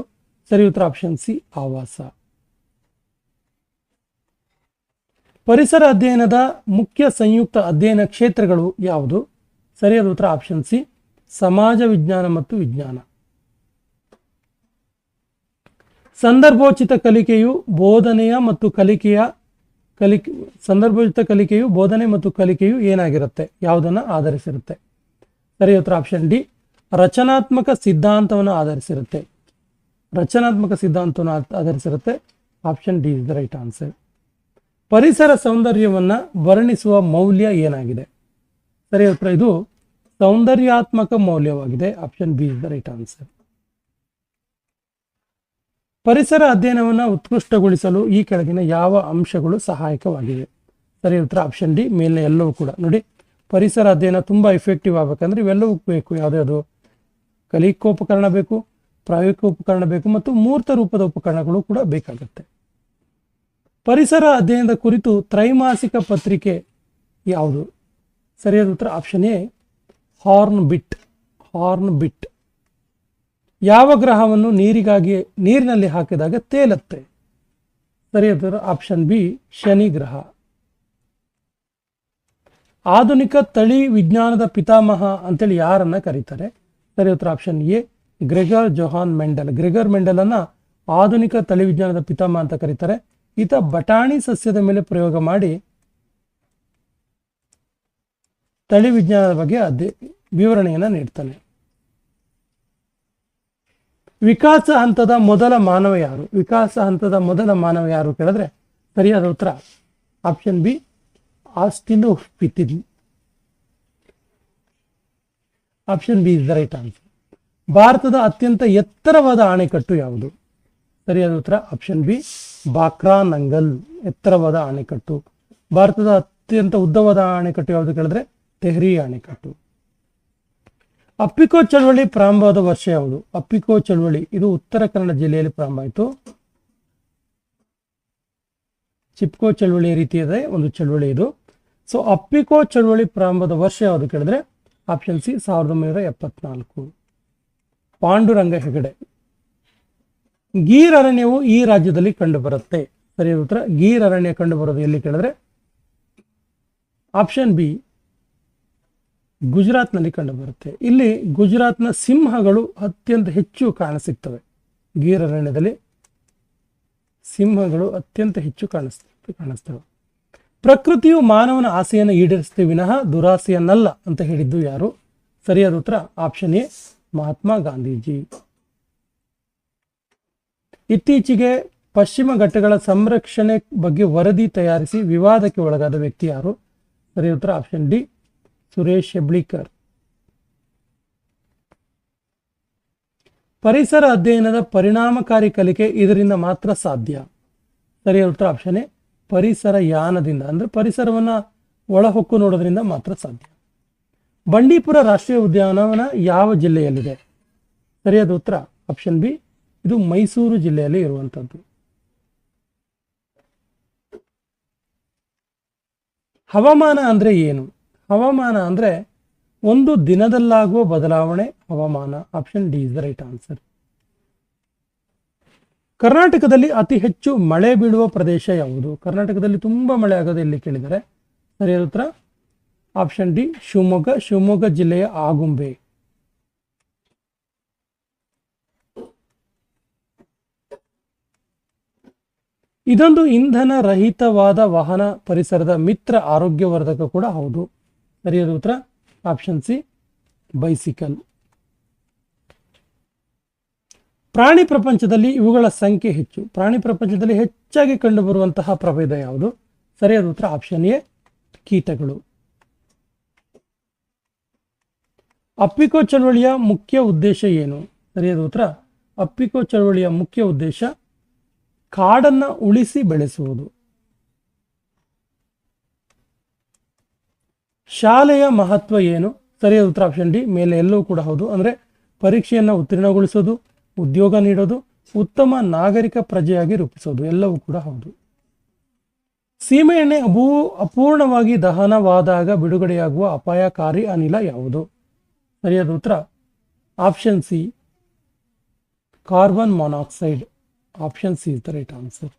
ಸರಿ ಉತ್ತರ ಆಪ್ಷನ್ ಸಿ ಆವಾಸ. ಪರಿಸರ ಅಧ್ಯಯನದ ಮುಖ್ಯ ಸಂಯುಕ್ತ ಅಧ್ಯಯನ ಕ್ಷೇತ್ರಗಳು ಯಾವುದು? ಸರಿಯಾದ ಉತ್ತರ ಆಪ್ಷನ್ ಸಿ ಸಮಾಜ ವಿಜ್ಞಾನ ಮತ್ತು ವಿಜ್ಞಾನ. ಸಂದರ್ಭೋಚಿತ ಕಲಿಕೆಯು ಬೋಧನೆಯ ಮತ್ತು ಸಂದರ್ಭೋಚಿತ ಕಲಿಕೆಯು ಬೋಧನೆ ಮತ್ತು ಕಲಿಕೆಯು ಏನಾಗಿರುತ್ತೆ? ಯಾವುದನ್ನು ಆಧರಿಸಿರುತ್ತೆ? ಸರಿಯಾದ ಉತ್ತರ ಆಪ್ಷನ್ ಡಿ ರಚನಾತ್ಮಕ ಸಿದ್ಧಾಂತವನ್ನು ಆಧರಿಸಿರುತ್ತೆ. ರಚನಾತ್ಮಕ ಸಿದ್ಧಾಂತವನ್ನು ಆಧರಿಸಿರುತ್ತೆ. Option D is the right answer. ಪರಿಸರ ಸೌಂದರ್ಯವನ್ನು ವರ್ಣಿಸುವ ಮೌಲ್ಯ ಏನಾಗಿದೆ? ಸರಿಯಾದ ಉತ್ತರ ಇದು ಸೌಂದರ್ಯಾತ್ಮಕ ಮೌಲ್ಯವಾಗಿದೆ. Option B is the right answer. ಪರಿಸರ ಅಧ್ಯಯನವನ್ನು ಉತ್ಕೃಷ್ಟಗೊಳಿಸಲು ಈ ಕೆಳಗಿನ ಯಾವ ಅಂಶಗಳು ಸಹಾಯಕವಾಗಿವೆ? ಸರಿಯಾದ ಉತ್ತರ ಆಪ್ಷನ್ ಡಿ ಮೇಲಿನ ಎಲ್ಲವೂ ಕೂಡ. ನೋಡಿ, ಪರಿಸರ ಅಧ್ಯಯನ ತುಂಬ ಎಫೆಕ್ಟಿವ್ ಆಗಬೇಕಂದ್ರೆ ಇವೆಲ್ಲವೂ ಬೇಕು. ಯಾವುದ್ಯಾವುದು? ಕಲಿಕೋಪಕರಣ ಬೇಕು, ಪ್ರಾಯೋಗಿಕ ಉಪಕರಣ ಬೇಕು ಮತ್ತು ಮೂರ್ತ ರೂಪದ ಉಪಕರಣಗಳು ಕೂಡ ಬೇಕಾಗುತ್ತೆ. ಪರಿಸರ ಅಧ್ಯಯನದ ಕುರಿತು ತ್ರೈಮಾಸಿಕ ಪತ್ರಿಕೆ ಯಾವುದು? ಸರಿಯಾದ ಉತ್ತರ ಆಪ್ಷನ್ ಎ ಹಾರ್ನ್ ಬಿಟ್. ಯಾವ ಗ್ರಹವನ್ನು ನೀರಿನಲ್ಲಿ ಹಾಕಿದಾಗ ತೇಲುತ್ತೆ? ಸರಿಯಾದ ಉತ್ತರ ಆಪ್ಷನ್ ಬಿ ಶನಿ ಗ್ರಹ. ಆಧುನಿಕ ತಳಿ ವಿಜ್ಞಾನದ ಪಿತಾಮಹ ಅಂತೇಳಿ ಯಾರನ್ನ ಕರೀತಾರೆ? ಸರಿಯಾದ ಉತ್ತರ option A Gregor Johann Mendel. Gregor Mendel ಅನ್ನ ಆಧುನಿಕ ತಳಿ ವಿಜ್ಞಾನದ ಪಿತಾಮಹ ಅಂತ ಕರೀತಾರೆ. ಈತ ಬಟಾಣಿ ಸಸ್ಯದ ಮೇಲೆ ಪ್ರಯೋಗ ಮಾಡಿ ತಳಿ ವಿಜ್ಞಾನದ ಬಗ್ಗೆ ವಿವರಣೆಯನ್ನು ನೀಡ್ತಾನೆ. ವಿಕಾಸ ಹಂತದ ಮೊದಲ ಮಾನವ ಯಾರು ಕೇಳಿದ್ರೆ ಸರಿಯಾದ ಉತ್ತರ option B australopithecine. Option B is the right answer. ಭಾರತದ ಅತ್ಯಂತ ಎತ್ತರವಾದ ಅಣೆಕಟ್ಟು ಯಾವುದು? ಸರಿಯಾದ ಉತ್ತರ ಆಪ್ಷನ್ ಬಿ ಬಾಕ್ರಾ ನಂಗಲ್. ಎತ್ತರವಾದ ಅಣೆಕಟ್ಟು. ಭಾರತದ ಅತ್ಯಂತ ಉದ್ದವಾದ ಅಣೆಕಟ್ಟು ಯಾವುದು ಕೇಳಿದ್ರೆ ತೆಹ್ರಿ ಅಣೆಕಟ್ಟು. ಅಪ್ಪಿಕೋ ಚಳವಳಿ ಪ್ರಾರಂಭವಾದ ವರ್ಷ ಯಾವುದು? ಅಪ್ಪಿಕೋ ಚಳವಳಿ ಇದು ಉತ್ತರ ಕನ್ನಡ ಜಿಲ್ಲೆಯಲ್ಲಿ ಪ್ರಾರಂಭ ಆಯಿತು. ಚಿಪ್ಕೋ ಚಳವಳಿ ರೀತಿಯದೇ ಒಂದು ಚಳವಳಿ ಇದು. ಸೊ ಅಪ್ಪಿಕೋ ಚಳವಳಿ ಪ್ರಾರಂಭದ ವರ್ಷ ಯಾವುದು ಕೇಳಿದ್ರೆ ಆಪ್ಷನ್ ಸಿ 1974. ಪಾಂಡುರಂಗ ಹೆಗಡೆ. ಗೀರ್ ಅರಣ್ಯವು ಈ ರಾಜ್ಯದಲ್ಲಿ ಕಂಡುಬರುತ್ತೆ. ಸರಿಯಾದ ಉತ್ತರ ಗೀರ್ ಅರಣ್ಯ ಕಂಡುಬರೋದು ಎಲ್ಲಿ ಕೇಳಿದ್ರೆ ಆಪ್ಷನ್ ಬಿ ಗುಜರಾತ್ನಲ್ಲಿ ಕಂಡುಬರುತ್ತೆ. ಇಲ್ಲಿ ಗುಜರಾತ್ನ ಸಿಂಹಗಳು ಅತ್ಯಂತ ಹೆಚ್ಚು ಕಾಣಸಿಗ್ತವೆ. ಗೀರ್ ಅರಣ್ಯದಲ್ಲಿ ಸಿಂಹಗಳು ಅತ್ಯಂತ ಹೆಚ್ಚು ಕಾಣಿಸ್ತವೆ. ಪ್ರಕೃತಿಯು ಮಾನವನ ಆಸೆಯನ್ನು ಈಡೇರಿಸುತ್ತೆ ವಿನಃ ದುರಾಸೆಯನ್ನಲ್ಲ ಅಂತ ಹೇಳಿದ್ದು ಯಾರು? ಸರಿಯಾದ ಉತ್ತರ ಆಪ್ಷನ್ ಎ ಮಹಾತ್ಮ ಗಾಂಧೀಜಿ. ಇತ್ತೀಚೆಗೆ ಪಶ್ಚಿಮ ಘಟ್ಟಗಳ ಸಂರಕ್ಷಣೆ ಬಗ್ಗೆ ವರದಿ ತಯಾರಿಸಿ ವಿವಾದಕ್ಕೆ ಒಳಗಾದ ವ್ಯಕ್ತಿ ಯಾರು? ಸರಿಯಾದ ಉತ್ತರ ಆಪ್ಷನ್ ಡಿ ಸುರೇಶ್ ಹೆಬ್ಳಿಕರ್. ಪರಿಸರ ಅಧ್ಯಯನದ ಪರಿಣಾಮಕಾರಿ ಕಲಿಕೆ ಇದರಿಂದ ಮಾತ್ರ ಸಾಧ್ಯ. ಸರಿಯಾದ ಉತ್ತರ ಆಪ್ಷನ್ ಎ ಪರಿಸರ ಯಾನದಿಂದ, ಅಂದ್ರೆ ಪರಿಸರವನ್ನ ಒಳಹೊಕ್ಕು ನೋಡೋದ್ರಿಂದ ಮಾತ್ರ ಸಾಧ್ಯ. ಬಂಡೀಪುರ ರಾಷ್ಟ್ರೀಯ ಉದ್ಯಾನವನ ಯಾವ ಜಿಲ್ಲೆಯಲ್ಲಿದೆ? ಸರಿಯಾದ ಉತ್ತರ ಆಪ್ಷನ್ ಬಿ ಇದು ಮೈಸೂರು ಜಿಲ್ಲೆಯಲ್ಲಿ ಇರುವಂತದ್ದು. ಹವಾಮಾನ ಅಂದ್ರೆ ಏನು? ಹವಾಮಾನ ಅಂದ್ರೆ ಒಂದು ದಿನದಲ್ಲಾಗುವ ಬದಲಾವಣೆ ಹವಾಮಾನ. Option D is the right answer. ಕರ್ನಾಟಕದಲ್ಲಿ ಅತಿ ಹೆಚ್ಚು ಮಳೆ ಬೀಳುವ ಪ್ರದೇಶ ಯಾವುದು? ಕರ್ನಾಟಕದಲ್ಲಿ ತುಂಬಾ ಮಳೆ ಆಗೋದು ಎಲ್ಲಿ ಕೇಳಿದರೆ ಸರಿಯಾದ ಉತ್ತರ ಆಪ್ಷನ್ ಡಿ ಶಿವಮೊಗ್ಗ ಜಿಲ್ಲೆಯ ಆಗುಂಬೆ. ಇದೊಂದು ಇಂಧನ ರಹಿತವಾದ ವಾಹನ, ಪರಿಸರದ ಮಿತ್ರ, ಆರೋಗ್ಯವರ್ಧಕ ಕೂಡ ಹೌದು. ಸರಿಯಾದ ಉತ್ತರ ಆಪ್ಷನ್ ಸಿ ಬೈಸಿಕಲ್. ಪ್ರಾಣಿ ಪ್ರಪಂಚದಲ್ಲಿ ಇವುಗಳ ಸಂಖ್ಯೆ ಹೆಚ್ಚು. ಪ್ರಾಣಿ ಪ್ರಪಂಚದಲ್ಲಿ ಹೆಚ್ಚಾಗಿ ಕಂಡುಬರುವಂತಹ ಪ್ರಭೇದ ಯಾವುದು? ಸರಿಯಾದ ಉತ್ತರ ಆಪ್ಷನ್ ಎ ಕೀಟಗಳು. ಅಪ್ಪಿಕೋ ಚಳವಳಿಯ ಮುಖ್ಯ ಉದ್ದೇಶ ಏನು? ಸರಿಯಾದ ಉತ್ತರ ಅಪ್ಪಿಕೋ ಚಳವಳಿಯ ಮುಖ್ಯ ಉದ್ದೇಶ ಕಾಡನ್ನ ಉಳಿಸಿ ಬೆಳೆಸುವುದು. ಶಾಲೆಯ ಮಹತ್ವ ಏನು? ಸರಿಯಾದ ಉತ್ತರ ಆಪ್ಷನ್ ಡಿ ಮೇಲೆ ಎಲ್ಲವೂ ಕೂಡ ಹೌದು. ಅಂದ್ರೆ ಪರೀಕ್ಷೆಯನ್ನ ಉತ್ತೀರ್ಣಗೊಳಿಸೋದು, ಉದ್ಯೋಗ ನೀಡೋದು, ಉತ್ತಮ ನಾಗರಿಕ ಪ್ರಜೆಯಾಗಿ ರೂಪಿಸೋದು, ಎಲ್ಲವೂ ಕೂಡ ಹೌದು. ಸೀಮೆ ಎಣ್ಣೆ ಅಪೂರ್ಣವಾಗಿ ದಹನವಾದಾಗ ಬಿಡುಗಡೆಯಾಗುವ ಅಪಾಯಕಾರಿ ಅನಿಲ ಯಾವುದು? ಸರಿಯಾದ ಉತ್ತರ option C carbon monoxide. Option C is the right answer.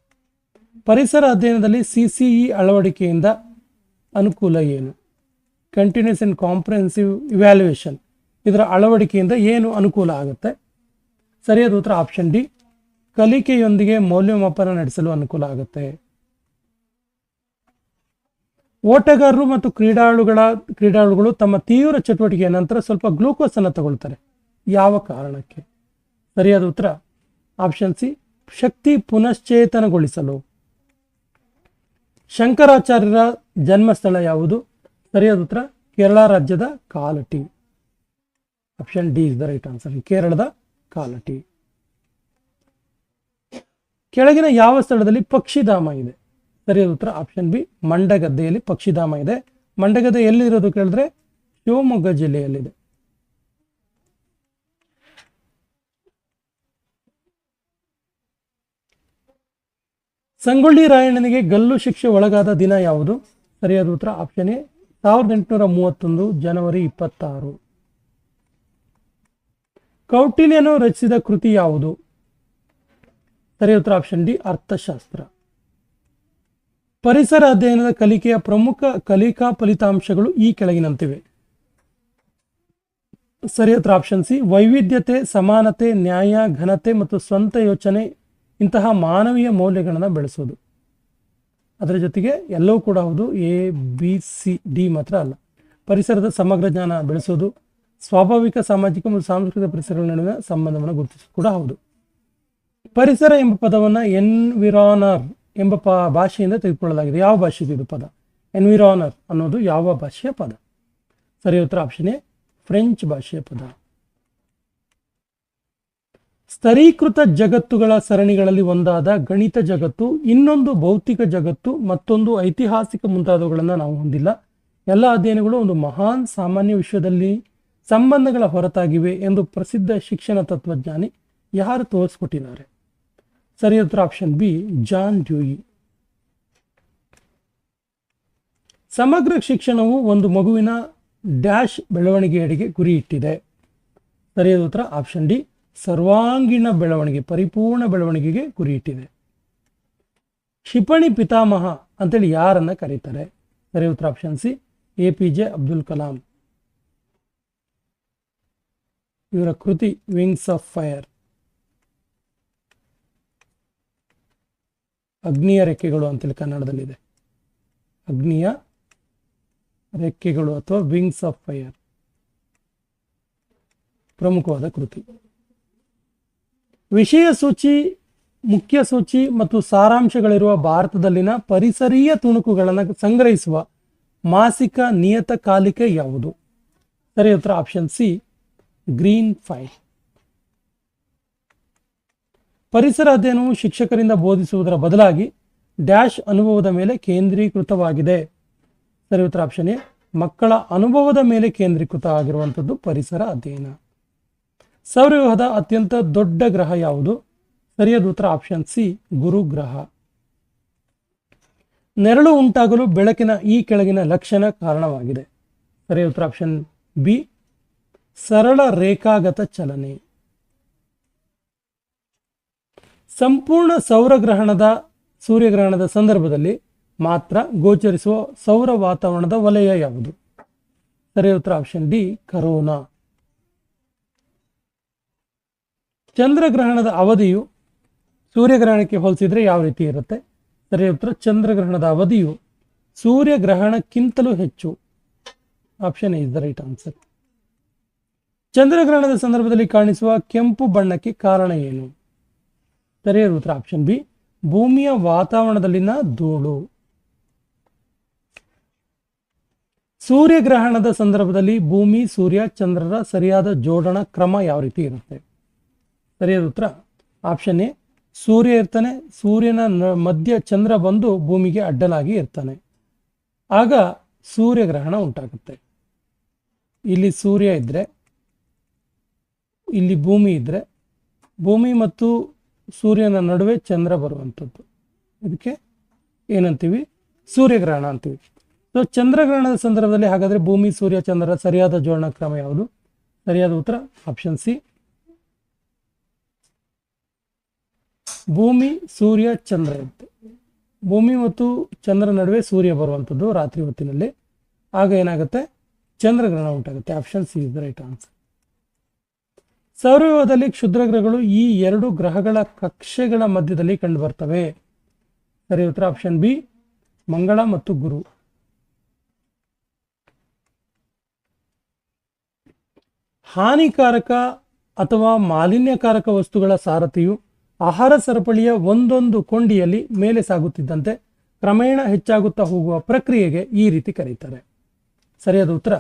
ಪರಿಸರ ಅಧ್ಯಯನದಲ್ಲಿ ಸಿಸಿಇ ಅಳವಡಿಕೆಯಿಂದ ಅನುಕೂಲ ಏನು? ಕಂಟಿನ್ಯೂಸ್ ಅಂಡ್ ಕಾಂಪ್ರಿಹೆನ್ಸಿವ್ ಇವ್ಯಾಲ್ಯೂಯೇಷನ್, ಇದರ ಅಳವಡಿಕೆಯಿಂದ ಏನು ಅನುಕೂಲ ಆಗುತ್ತೆ? ಸರಿಯಾದ ಉತ್ತರ ಆಪ್ಷನ್ ಡಿ ಕಲಿಕೆಯೊಂದಿಗೆ ಮೌಲ್ಯಮಾಪನ ನಡೆಸಲು ಅನುಕೂಲ ಆಗುತ್ತೆ. ಓಟಗಾರರು ಮತ್ತು ಕ್ರೀಡಾಳುಗಳು ತಮ್ಮ ತೀವ್ರ ಚಟುವಟಿಕೆಯ ನಂತರ ಸ್ವಲ್ಪ ಗ್ಲೂಕೋಸ್ ಅನ್ನು ತಗೊಳ್ತಾರೆ. ಯಾವ ಕಾರಣಕ್ಕೆ? ಸರಿಯಾದ ಉತ್ತರ ಆಪ್ಷನ್ ಸಿ ಶಕ್ತಿ ಪುನಶ್ಚೇತನಗೊಳಿಸಲು. ಶಂಕರಾಚಾರ್ಯರ ಜನ್ಮಸ್ಥಳ ಯಾವುದು? ಸರಿಯಾದ ಉತ್ತರ ಕೇರಳ ರಾಜ್ಯದ Kalady. Option D is the right answer. ಕೇರಳದ ಕಾಲಟಿ. ಕೆಳಗಿನ ಯಾವ ಸ್ಥಳದಲ್ಲಿ ಪಕ್ಷಿಧಾಮ ಇದೆ? ಸರಿಯಾದ ಉತ್ತರ ಆಪ್ಷನ್ ಬಿ ಮಂಡಗದ್ದೆಯಲ್ಲಿ ಪಕ್ಷಿಧಾಮ ಇದೆ. ಮಂಡಗದ್ದೆ ಎಲ್ಲಿರೋದು ಕೇಳಿದ್ರೆ ಶಿವಮೊಗ್ಗ ಜಿಲ್ಲೆಯಲ್ಲಿದೆ. ಸಂಗೊಳ್ಳಿ ರಾಯಣ್ಣನಿಗೆ ಗಲ್ಲು ಶಿಕ್ಷೆ ಒಳಗಾದ ದಿನ ಯಾವುದು? ಸರಿಯಾದ ಉತ್ತರ ಆಪ್ಷನ್ ಎ 1831 ಜನವರಿ 26. ಕೌಟಿಲ್ಯನು ರಚಿಸಿದ ಕೃತಿ ಯಾವುದು? ಸರಿಯಾದ ಉತ್ತರ ಆಪ್ಷನ್ ಡಿ, ಅರ್ಥಶಾಸ್ತ್ರ. ಪರಿಸರ ಅಧ್ಯಯನದ ಕಲಿಕೆಯ ಪ್ರಮುಖ ಕಲಿಕಾ ಫಲಿತಾಂಶಗಳು ಈ ಕೆಳಗಿನಂತಿವೆ. ಸರಿಯಾದ ಉತ್ತರ ಆಪ್ಷನ್ ಸಿ, ವೈವಿಧ್ಯತೆ, ಸಮಾನತೆ, ನ್ಯಾಯ, ಘನತೆ ಮತ್ತು ಸ್ವಂತ ಯೋಚನೆ ಇಂತಹ ಮಾನವೀಯ ಮೌಲ್ಯಗಳನ್ನು ಬೆಳೆಸೋದು. ಅದರ ಜೊತೆಗೆ ಎಲ್ಲವೂ ಕೂಡ ಹೌದು, ಎ ಬಿ ಸಿ ಡಿ ಮಾತ್ರ ಅಲ್ಲ. ಪರಿಸರದ ಸಮಗ್ರ ಜ್ಞಾನ ಬೆಳೆಸೋದು, ಸ್ವಾಭಾವಿಕ, ಸಾಮಾಜಿಕ ಮತ್ತು ಸಾಂಸ್ಕೃತಿಕ ಪರಿಸರಗಳ ನಡುವಿನ ಸಂಬಂಧವನ್ನು ಗುರುತಿಸೋದು ಕೂಡ ಹೌದು. ಪರಿಸರ ಎಂಬ ಪದವನ್ನು ಎನ್ವಿರಾನರ್ ಎಂಬ ಭಾಷೆಯಿಂದ ತೆಗೆದುಕೊಳ್ಳಲಾಗಿದೆ. ಯಾವ ಭಾಷೆದು ಇದು ಪದ? ಎನ್ವಿರಾನರ್ ಅನ್ನೋದು ಯಾವ ಭಾಷೆಯ ಪದ? ಸರಿಯಾದ ಉತ್ತರ ಆಪ್ಷನ್ ಎ, ಫ್ರೆಂಚ್ ಭಾಷೆಯ ಪದ. ಸ್ತರೀಕೃತ ಜಗತ್ತುಗಳ ಸರಣಿಗಳಲ್ಲಿ ಒಂದಾದ ಗಣಿತ ಜಗತ್ತು, ಇನ್ನೊಂದು ಭೌತಿಕ ಜಗತ್ತು, ಮತ್ತೊಂದು ಐತಿಹಾಸಿಕ ಮುಂತಾದವುಗಳನ್ನು ನಾವು ಹೊಂದಿಲ್ಲ. ಎಲ್ಲ ಅಧ್ಯಯನಗಳು ಒಂದು ಮಹಾನ್ ಸಾಮಾನ್ಯ ವಿಶ್ವದಲ್ಲಿ ಸಂಬಂಧಗಳ ಹೊರತಾಗಿವೆ ಎಂದು ಪ್ರಸಿದ್ಧ ಶಿಕ್ಷಣ ತತ್ವಜ್ಞಾನಿ ಯಾರು ತೋರಿಸ್ಕೊಟ್ಟಿದ್ದಾರೆ? ಸರಿಯಾದ ಉತ್ತರ ಆಪ್ಷನ್ ಬಿ, ಜಾನ್ ಡ್ಯೂಯಿ. ಸಮಗ್ರ ಶಿಕ್ಷಣವು ಒಂದು ಮಗುವಿನ ಡ್ಯಾಶ್ ಬೆಳವಣಿಗೆಯೆಡೆಗೆ ಗುರಿ ಇಟ್ಟಿದೆ. ಸರಿಯಾದ ಉತ್ತರ ಆಪ್ಷನ್ ಡಿ, ಸರ್ವಾಂಗೀಣ ಬೆಳವಣಿಗೆ, ಪರಿಪೂರ್ಣ ಬೆಳವಣಿಗೆಗೆ ಗುರಿ ಇಟ್ಟಿದೆ. ಕ್ಷಿಪಣಿ ಪಿತಾಮಹ ಅಂತೇಳಿ ಯಾರನ್ನ ಕರೀತಾರೆ? ಸರಿಯಾದ ಉತ್ತರ option C, APJ Abdul Kalam. ಇವರ ಕೃತಿ ವಿಂಗ್ಸ್ ಆಫ್ ಫೈರ್, ಅಗ್ನಿಯ ರೆಕ್ಕೆಗಳು ಅಂತೇಳಿ ಕನ್ನಡದಲ್ಲಿದೆ. ಅಗ್ನಿಯ ರೆಕ್ಕೆಗಳು ಅಥವಾ ವಿಂಗ್ಸ್ ಆಫ್ ಫೈರ್ ಪ್ರಮುಖವಾದ ಕೃತಿ. ವಿಷಯ ಸೂಚಿ, ಮುಖ್ಯ ಸೂಚಿ ಮತ್ತು ಸಾರಾಂಶಗಳಿರುವ ಭಾರತದಲ್ಲಿನ ಪರಿಸರೀಯ ತುಣುಕುಗಳನ್ನು ಸಂಗ್ರಹಿಸುವ ಮಾಸಿಕ ನಿಯತಕಾಲಿಕೆ ಯಾವುದು? ಸರಿಯಾದ ಉತ್ತರ ಆಪ್ಷನ್ ಸಿ, ಗ್ರೀನ್ ಫೈಲ್. ಪರಿಸರ ಅಧ್ಯಯನವು ಶಿಕ್ಷಕರಿಂದ ಬೋಧಿಸುವುದರ ಬದಲಾಗಿ ಡ್ಯಾಶ್ ಅನುಭವದ ಮೇಲೆ ಕೇಂದ್ರೀಕೃತವಾಗಿದೆ. ಸರಿಯಾದ ಉತ್ತರ ಆಪ್ಷನ್ ಎ, ಮಕ್ಕಳ ಅನುಭವದ ಮೇಲೆ ಕೇಂದ್ರೀಕೃತ ಆಗಿರುವಂಥದ್ದು ಪರಿಸರ ಅಧ್ಯಯನ. ಸೌರವ್ಯೂಹದ ಅತ್ಯಂತ ದೊಡ್ಡ ಗ್ರಹ ಯಾವುದು? ಸರಿಯಾದ ಉತ್ತರ ಆಪ್ಷನ್ ಸಿ, ಗುರು ಗ್ರಹ. ನೆರಳು ಉಂಟಾಗಲು ಬೆಳಕಿನ ಈ ಕೆಳಗಿನ ಲಕ್ಷಣ ಕಾರಣವಾಗಿದೆ. ಸರಿಯಾದ ಉತ್ತರ ಆಪ್ಷನ್ ಬಿ, ಸರಳ ರೇಖಾಗತ ಚಲನೆ. ಸಂಪೂರ್ಣ ಸೂರ್ಯಗ್ರಹಣದ ಸಂದರ್ಭದಲ್ಲಿ ಮಾತ್ರ ಗೋಚರಿಸುವ ಸೌರ ವಾತಾವರಣದ ವಲಯ ಯಾವುದು? ಸರಿಯಾದ ಉತ್ತರ ಆಪ್ಷನ್ ಡಿ, ಕರೋನಾ. ಚಂದ್ರಗ್ರಹಣದ ಅವಧಿಯು ಸೂರ್ಯಗ್ರಹಣಕ್ಕೆ ಹೋಲಿಸಿದ್ರೆ ಯಾವ ರೀತಿ ಇರುತ್ತೆ? ಸರಿಯಾದ ಉತ್ತರ, ಚಂದ್ರಗ್ರಹಣದ ಅವಧಿಯು ಸೂರ್ಯಗ್ರಹಣಕ್ಕಿಂತಲೂ ಹೆಚ್ಚು. Option A is the right answer. ಚಂದ್ರಗ್ರಹಣದ ಸಂದರ್ಭದಲ್ಲಿ ಕಾಣಿಸುವ ಕೆಂಪು ಬಣ್ಣಕ್ಕೆ ಕಾರಣ ಏನು? ಸರಿಯಾದ ಉತ್ತರ ಆಪ್ಷನ್ ಬಿ, ಭೂಮಿಯ ವಾತಾವರಣದಲ್ಲಿನ ಧೂಳು. ಸೂರ್ಯಗ್ರಹಣದ ಸಂದರ್ಭದಲ್ಲಿ ಭೂಮಿ, ಸೂರ್ಯ, ಚಂದ್ರರ ಸರಿಯಾದ ಜೋಡಣಾ ಕ್ರಮ ಯಾವ ರೀತಿ ಇರುತ್ತೆ? ಸರಿಯಾದ ಉತ್ತರ ಆಪ್ಷನ್ ಎ, ಸೂರ್ಯ ಇರ್ತಾನೆ, ಸೂರ್ಯನ ಮಧ್ಯ ಚಂದ್ರ ಬಂದು ಭೂಮಿಗೆ ಅಡ್ಡಲಾಗಿ ಇರ್ತಾನೆ, ಆಗ ಸೂರ್ಯಗ್ರಹಣ ಉಂಟಾಗುತ್ತೆ. ಇಲ್ಲಿ ಸೂರ್ಯ ಇದ್ರೆ, ಇಲ್ಲಿ ಭೂಮಿ ಇದ್ರೆ, ಭೂಮಿ ಮತ್ತು ಸೂರ್ಯನ ನಡುವೆ ಚಂದ್ರ ಬರುವಂಥದ್ದು, ಇದಕ್ಕೆ ಏನಂತೀವಿ? ಸೂರ್ಯಗ್ರಹಣ ಅಂತೀವಿ. ಸೊ ಚಂದ್ರಗ್ರಹಣದ ಸಂದರ್ಭದಲ್ಲಿ ಹಾಗಾದ್ರೆ ಭೂಮಿ, ಸೂರ್ಯ, ಚಂದ್ರರ ಸರಿಯಾದ ಜೋಡಣಾ ಕ್ರಮ ಯಾವುದು? ಸರಿಯಾದ ಉತ್ತರ ಆಪ್ಷನ್ ಸಿ, ಭೂಮಿ, ಸೂರ್ಯ, ಚಂದ್ರ ಇರುತ್ತೆ. ಭೂಮಿ ಮತ್ತು ಚಂದ್ರ ನಡುವೆ ಸೂರ್ಯ ಬರುವಂಥದ್ದು ರಾತ್ರಿ ಹೊತ್ತಿನಲ್ಲಿ, ಆಗ ಏನಾಗುತ್ತೆ? ಚಂದ್ರಗ್ರಹಣ ಉಂಟಾಗುತ್ತೆ. Option C is the right answer. ಸೌರವ್ಯೂಹದಲ್ಲಿ ಕ್ಷುದ್ರಗ್ರಹಗಳು ಈ ಎರಡು ಗ್ರಹಗಳ ಕಕ್ಷೆಗಳ ಮಧ್ಯದಲ್ಲಿ ಕಂಡು ಬರ್ತವೆ. ಸರಿಯಾದ ಉತ್ತರ ಆಪ್ಷನ್ ಬಿ, ಮಂಗಳ ಮತ್ತು ಗುರು. ಹಾನಿಕಾರಕ ಅಥವಾ ಮಾಲಿನ್ಯಕಾರಕ ವಸ್ತುಗಳ ಸಾರಥಿಯು ಆಹಾರ ಸರಪಳಿಯ ಒಂದೊಂದು ಕೊಂಡಿಯಲ್ಲಿ ಮೇಲೆ ಸಾಗುತ್ತಿದ್ದಂತೆ ಕ್ರಮೇಣ ಹೆಚ್ಚಾಗುತ್ತಾ ಹೋಗುವ ಪ್ರಕ್ರಿಯೆಗೆ ಈ ರೀತಿ ಕರೀತಾರೆ. ಸರಿಯಾದ ಉತ್ತರ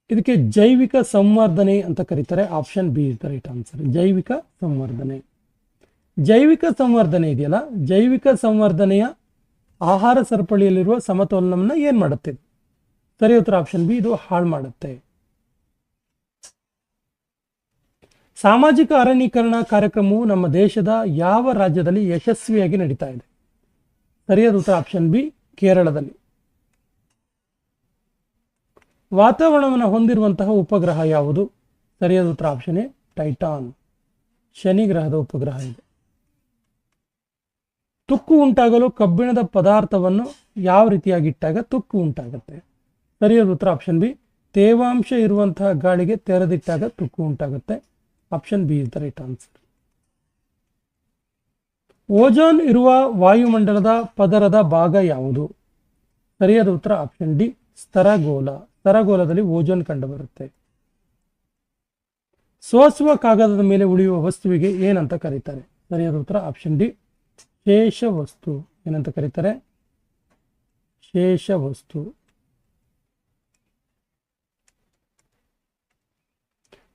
ಇದಕ್ಕೆ ಜೈವಿಕ ಸಂವರ್ಧನೆ ಅಂತ ಕರೀತಾರೆ. Option B is the right answer. ಜೈವಿಕ ಸಂವರ್ಧನೆ. ಜೈವಿಕ ಸಂವರ್ಧನೆ ಇದೆಯಲ್ಲ, ಜೈವಿಕ ಸಂವರ್ಧನೆಯ ಆಹಾರ ಸರಪಳಿಯಲ್ಲಿರುವ ಸಮತೋಲನವನ್ನು ಏನ್ ಮಾಡುತ್ತೆ? ಸರಿಯಾದ ಉತ್ತರ ಆಪ್ಷನ್ ಬಿ, ಇದು ಹಾಳು ಮಾಡುತ್ತೆ. ಸಾಮಾಜಿಕ ಅರಣ್ಯೀಕರಣ ಕಾರ್ಯಕ್ರಮವು ನಮ್ಮ ದೇಶದ ಯಾವ ರಾಜ್ಯದಲ್ಲಿ ಯಶಸ್ವಿಯಾಗಿ ನಡೀತಾ ಇದೆ? ಸರಿಯಾದ ಉತ್ತರ ಆಪ್ಷನ್ ಬಿ ಕೇರಳದಲ್ಲಿ. ವಾತಾವರಣವನ್ನು ಹೊಂದಿರುವಂತಹ ಉಪಗ್ರಹ ಯಾವುದು? ಸರಿಯಾದ ಉತ್ತರ ಆಪ್ಷನ್ ಎ ಟೈಟಾನ್, ಶನಿ ಗ್ರಹದ ಉಪಗ್ರಹ ಇದೆ. ತುಕ್ಕು ಉಂಟಾಗಲು ಕಬ್ಬಿಣದ ಪದಾರ್ಥವನ್ನು ಯಾವ ರೀತಿಯಾಗಿ ಇಟ್ಟಾಗ ತುಕ್ಕು ಉಂಟಾಗುತ್ತೆ? ಸರಿಯಾದ ಉತ್ತರ ಆಪ್ಷನ್ ಬಿ ತೇವಾಂಶ ಇರುವಂತಹ ಗಾಳಿಗೆ ತೆರೆದಿಟ್ಟಾಗ ತುಕ್ಕು ಉಂಟಾಗುತ್ತೆ. Option B is the right answer. Ozone ಇರುವ ವಾಯುಮಂಡಲದ ಪದರದ ಭಾಗ ಯಾವುದು? ಸರಿಯಾದ ಉತ್ತರ ಆಪ್ಷನ್ ಡಿ ಸ್ತರಗೋಲ. ಸ್ತರಗೋಲದಲ್ಲಿ ಓಜೋನ್ ಕಂಡುಬರುತ್ತೆ. ಸೋಸುವ ಕಾಗದದ ಮೇಲೆ ಉಳಿಯುವ ವಸ್ತುವಿಗೆ ಏನಂತ ಕರೀತಾರೆ? ಸರಿಯಾದ ಉತ್ತರ ಆಪ್ಷನ್ ಡಿ ಶೇಷ ವಸ್ತು. ಏನಂತ ಕರೀತಾರೆ? ಶೇಷ ವಸ್ತು.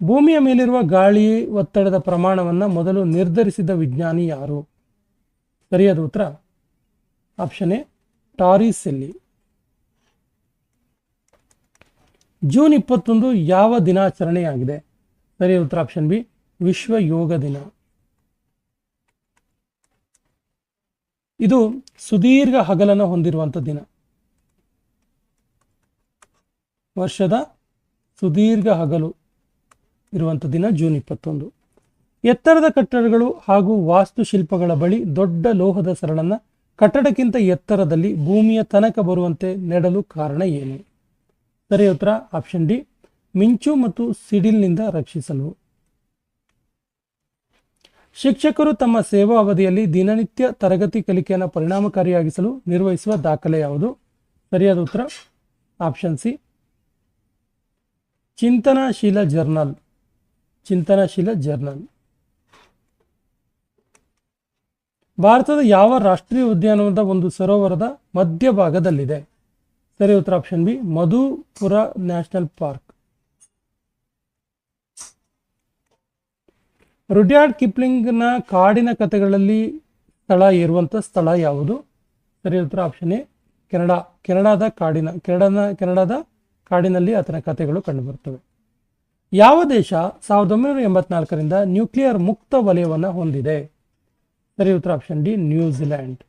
ಭೂಮಿಯ ಮೇಲಿರುವ ಗಾಳಿ ಒತ್ತಡದ ಪ್ರಮಾಣವನ್ನು ಮೊದಲು ನಿರ್ಧರಿಸಿದ ವಿಜ್ಞಾನಿ ಯಾರು? ಸರಿಯಾದ ಉತ್ತರ ಆಪ್ಷನ್ ಎ ಟಾರಿಸೆಲ್ಲಿ. ಜೂನ್ 21 ಯಾವ ದಿನಾಚರಣೆಯಾಗಿದೆ? ಸರಿಯಾದ ಉತ್ತರ ಆಪ್ಷನ್ ಬಿ ವಿಶ್ವ ಯೋಗ ದಿನ. ಇದು ಸುದೀರ್ಘ ಹಗಲನ್ನು ಹೊಂದಿರುವಂಥ ದಿನ. ವರ್ಷದ ಸುದೀರ್ಘ ಹಗಲು ಇರುವಂಥ ದಿನ ಜೂನ್ 21. ಎತ್ತರದ ಕಟ್ಟಡಗಳು ಹಾಗೂ ವಾಸ್ತುಶಿಲ್ಪಗಳ ಬಳಿ ದೊಡ್ಡ ಲೋಹದ ಸರಳನ್ನು ಕಟ್ಟಡಕ್ಕಿಂತ ಎತ್ತರದಲ್ಲಿ ಭೂಮಿಯ ತನಕ ಬರುವಂತೆ ನೆಡಲು ಕಾರಣ ಏನು? ಸರಿಯಾದ ಉತ್ತರ ಆಪ್ಷನ್ ಡಿ ಮಿಂಚು ಮತ್ತು ಸಿಡಿಲ್ನಿಂದ ರಕ್ಷಿಸಲು. ಶಿಕ್ಷಕರು ತಮ್ಮ ಸೇವಾ ಅವಧಿಯಲ್ಲಿ ದಿನನಿತ್ಯ ತರಗತಿ ಕಲಿಕೆಯನ್ನು ಪರಿಣಾಮಕಾರಿಯಾಗಿಸಲು ನಿರ್ವಹಿಸುವ ದಾಖಲೆ ಯಾವುದು? ಸರಿಯಾದ ಉತ್ತರ ಆಪ್ಷನ್ ಸಿ ಚಿಂತನಶೀಲ ಜರ್ನಲ್. ಚಿಂತನಶೀಲ ಜರ್ನಲ್. ಭಾರತದ ಯಾವ ರಾಷ್ಟ್ರೀಯ ಉದ್ಯಾನವನದ ಒಂದು ಸರೋವರದ ಮಧ್ಯಭಾಗದಲ್ಲಿದೆ? ಸರಿಯಾದ ಉತ್ತರ option B Madhupur national park. Rudyard ಕಿಪ್ಲಿಂಗ್ನ ಕಾಡಿನ ಕಥೆಗಳಲ್ಲಿ ಸ್ಥಳ ಇರುವಂಥ ಸ್ಥಳ ಯಾವುದು? ಸರಿಯಾದ ಉತ್ತರ ಆಪ್ಷನ್ ಎ ಕೆನಡಾ. ಕೆನಡಾದ ಕಾಡಿನಲ್ಲಿ ಆತನ ಕಥೆಗಳು ಕಂಡುಬರುತ್ತವೆ. ಯಾವ ದೇಶ 1984ರಿಂದ ನ್ಯೂಕ್ಲಿಯರ್ ಮುಕ್ತ ವಲಯವನ್ನು ಹೊಂದಿದೆ? ಸರಿಯಾದ ಉತ್ತರ ಆಪ್ಷನ್ ಡಿ ನ್ಯೂಜಿಲೆಂಡ್.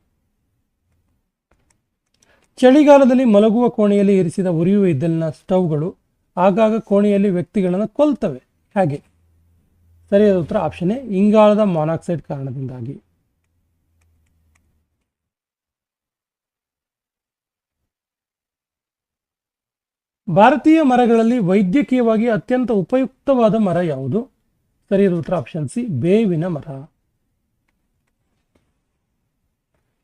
ಚಳಿಗಾಲದಲ್ಲಿ ಮಲಗುವ ಕೋಣೆಯಲ್ಲಿ ಇರಿಸಿದ ಉರಿಯುವ ಇದ್ದಲಿನ ಸ್ಟವ್ಗಳು ಆಗಾಗ ಕೋಣೆಯಲ್ಲಿ ವ್ಯಕ್ತಿಗಳನ್ನು ಕೊಲ್ತವೆ. ಹಾಗೆ ಸರಿಯಾದ ಉತ್ತರ ಆಪ್ಷನ್ ಎ ಇಂಗಾಲದ ಮಾನಾಕ್ಸೈಡ್ ಕಾರಣದಿಂದಾಗಿ. ಭಾರತೀಯ ಮರಗಳಲ್ಲಿ ವೈದ್ಯಕೀಯವಾಗಿ ಅತ್ಯಂತ ಉಪಯುಕ್ತವಾದ ಮರ ಯಾವುದು? ಸರಿಯಾದ ಉತ್ತರ ಆಪ್ಷನ್ ಸಿ ಬೇವಿನ ಮರ.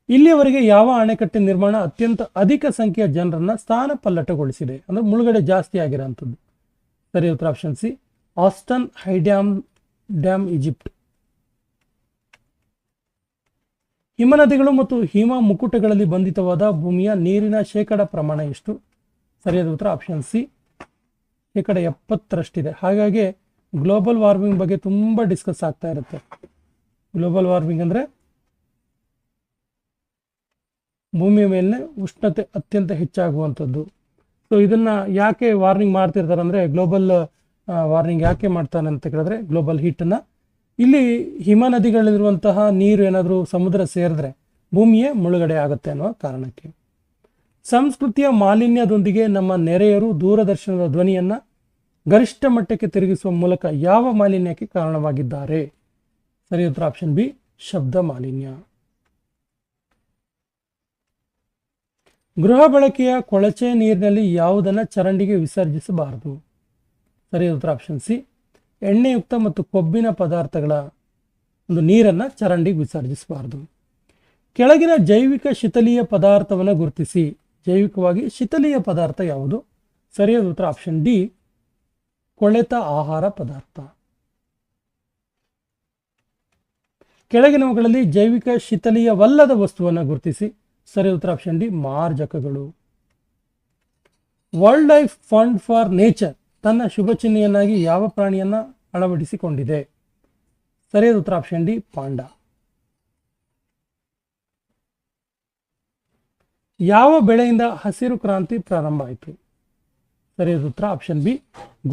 ಇಲ್ಲಿಯವರೆಗೆ ಯಾವ ಅಣೆಕಟ್ಟೆ ನಿರ್ಮಾಣ ಅತ್ಯಂತ ಅಧಿಕ ಸಂಖ್ಯೆಯ ಜನರನ್ನ ಸ್ಥಾನಪಲ್ಲಟಗೊಳಿಸಿದೆ? ಅಂದ್ರೆ ಮುಳುಗಡೆ ಜಾಸ್ತಿ ಆಗಿರೋಂಥದ್ದು. ಸರಿಯಾದ ಉತ್ತರ option C Aswan high dam Egypt. ಹಿಮನದಿಗಳು ಮತ್ತು ಹಿಮ ಮುಕುಟಗಳಲ್ಲಿ ಬಂಧಿತವಾದ ಭೂಮಿಯ ನೀರಿನ ಶೇಕಡ ಪ್ರಮಾಣ ಎಷ್ಟು? ಸರಿಯಾದ ಉತ್ತರ ಆಪ್ಷನ್ ಸಿ ಶೇಕಡ 70ರಷ್ಟಿದೆ. ಹಾಗಾಗಿ ಗ್ಲೋಬಲ್ ವಾರ್ಮಿಂಗ್ ಬಗ್ಗೆ ತುಂಬ ಡಿಸ್ಕಸ್ ಆಗ್ತಾ ಇರುತ್ತೆ. ಗ್ಲೋಬಲ್ ವಾರ್ಮಿಂಗ್ ಅಂದರೆ ಭೂಮಿಯ ಮೇಲಿನ ಉಷ್ಣತೆ ಅತ್ಯಂತ ಹೆಚ್ಚಾಗುವಂಥದ್ದು. ಸೊ ಇದನ್ನು ಯಾಕೆ ವಾರ್ನಿಂಗ್ ಮಾಡ್ತಿರ್ತಾರೆ ಅಂದರೆ ಗ್ಲೋಬಲ್ ವಾರ್ನಿಂಗ್ ಯಾಕೆ ಮಾಡ್ತಾನೆ ಅಂತ ಕೇಳಿದ್ರೆ ಗ್ಲೋಬಲ್ ಹೀಟನ್ನು ಇಲ್ಲಿ ಹಿಮ ನದಿಗಳಲ್ಲಿರುವಂತಹ ನೀರು ಏನಾದರೂ ಸಮುದ್ರ ಸೇರಿದ್ರೆ ಭೂಮಿಯೇ ಮುಳುಗಡೆ ಆಗುತ್ತೆ ಅನ್ನೋ ಕಾರಣಕ್ಕೆ. ಸಂಸ್ಕೃತಿಯ ಮಾಲಿನ್ಯದೊಂದಿಗೆ ನಮ್ಮ ನೆರೆಯರು ದೂರದರ್ಶನದ ಧ್ವನಿಯನ್ನು ಗರಿಷ್ಠ ಮಟ್ಟಕ್ಕೆ ತಿರುಗಿಸುವ ಮೂಲಕ ಯಾವ ಮಾಲಿನ್ಯಕ್ಕೆ ಕಾರಣವಾಗಿದ್ದಾರೆ? ಸರಿಯಾದ ಉತ್ತರ ಆಪ್ಷನ್ ಬಿ ಶಬ್ದ ಮಾಲಿನ್ಯ. ಗೃಹ ಬಳಕೆಯ ಕೊಳಚೆ ನೀರಿನಲ್ಲಿ ಯಾವುದನ್ನು ಚರಂಡಿಗೆ ವಿಸರ್ಜಿಸಬಾರದು? ಸರಿಯಾದ ಉತ್ತರ ಆಪ್ಷನ್ ಸಿ ಎಣ್ಣೆಯುಕ್ತ ಮತ್ತು ಕೊಬ್ಬಿನ ಪದಾರ್ಥಗಳ ಒಂದು ನೀರನ್ನು ಚರಂಡಿಗೆ ವಿಸರ್ಜಿಸಬಾರದು. ಕೆಳಗಿನ ಜೈವಿಕ ಶಿಥಲೀಯ ಪದಾರ್ಥವನ್ನು ಗುರುತಿಸಿ. ಜೈವಿಕವಾಗಿ ಶಿಥಲೀಯ ಪದಾರ್ಥ ಯಾವುದು? ಸರಿಯಾದ ಉತ್ತರ ಆಪ್ಷನ್ ಡಿ ಕೊಳೆತ ಆಹಾರ ಪದಾರ್ಥ. ಕೆಳಗಿನವುಗಳಲ್ಲಿ ಜೈವಿಕ ಶಿಥಲೀಯವಲ್ಲದ ವಸ್ತುವನ್ನು ಗುರುತಿಸಿ. ಸರಿಯಾದ ಉತ್ತರ ಆಪ್ಷನ್ ಡಿ ಮಾರ್ಜಕಗಳು. World life fund for nature ತನ್ನ ಶುಭ ಚಿಹ್ನೆಯನ್ನಾಗಿ ಯಾವ ಪ್ರಾಣಿಯನ್ನ ಅಳವಡಿಸಿಕೊಂಡಿದೆ? ಸರಿಯಾದ ಉತ್ತರ ಆಪ್ಷನ್ ಡಿ ಪಾಂಡ. ಯಾವ ಬೆಳೆಯಿಂದ ಹಸಿರು ಕ್ರಾಂತಿ ಪ್ರಾರಂಭ ಆಯಿತು? ಸರಿಯಾದ ಉತ್ತರ ಆಪ್ಷನ್ ಬಿ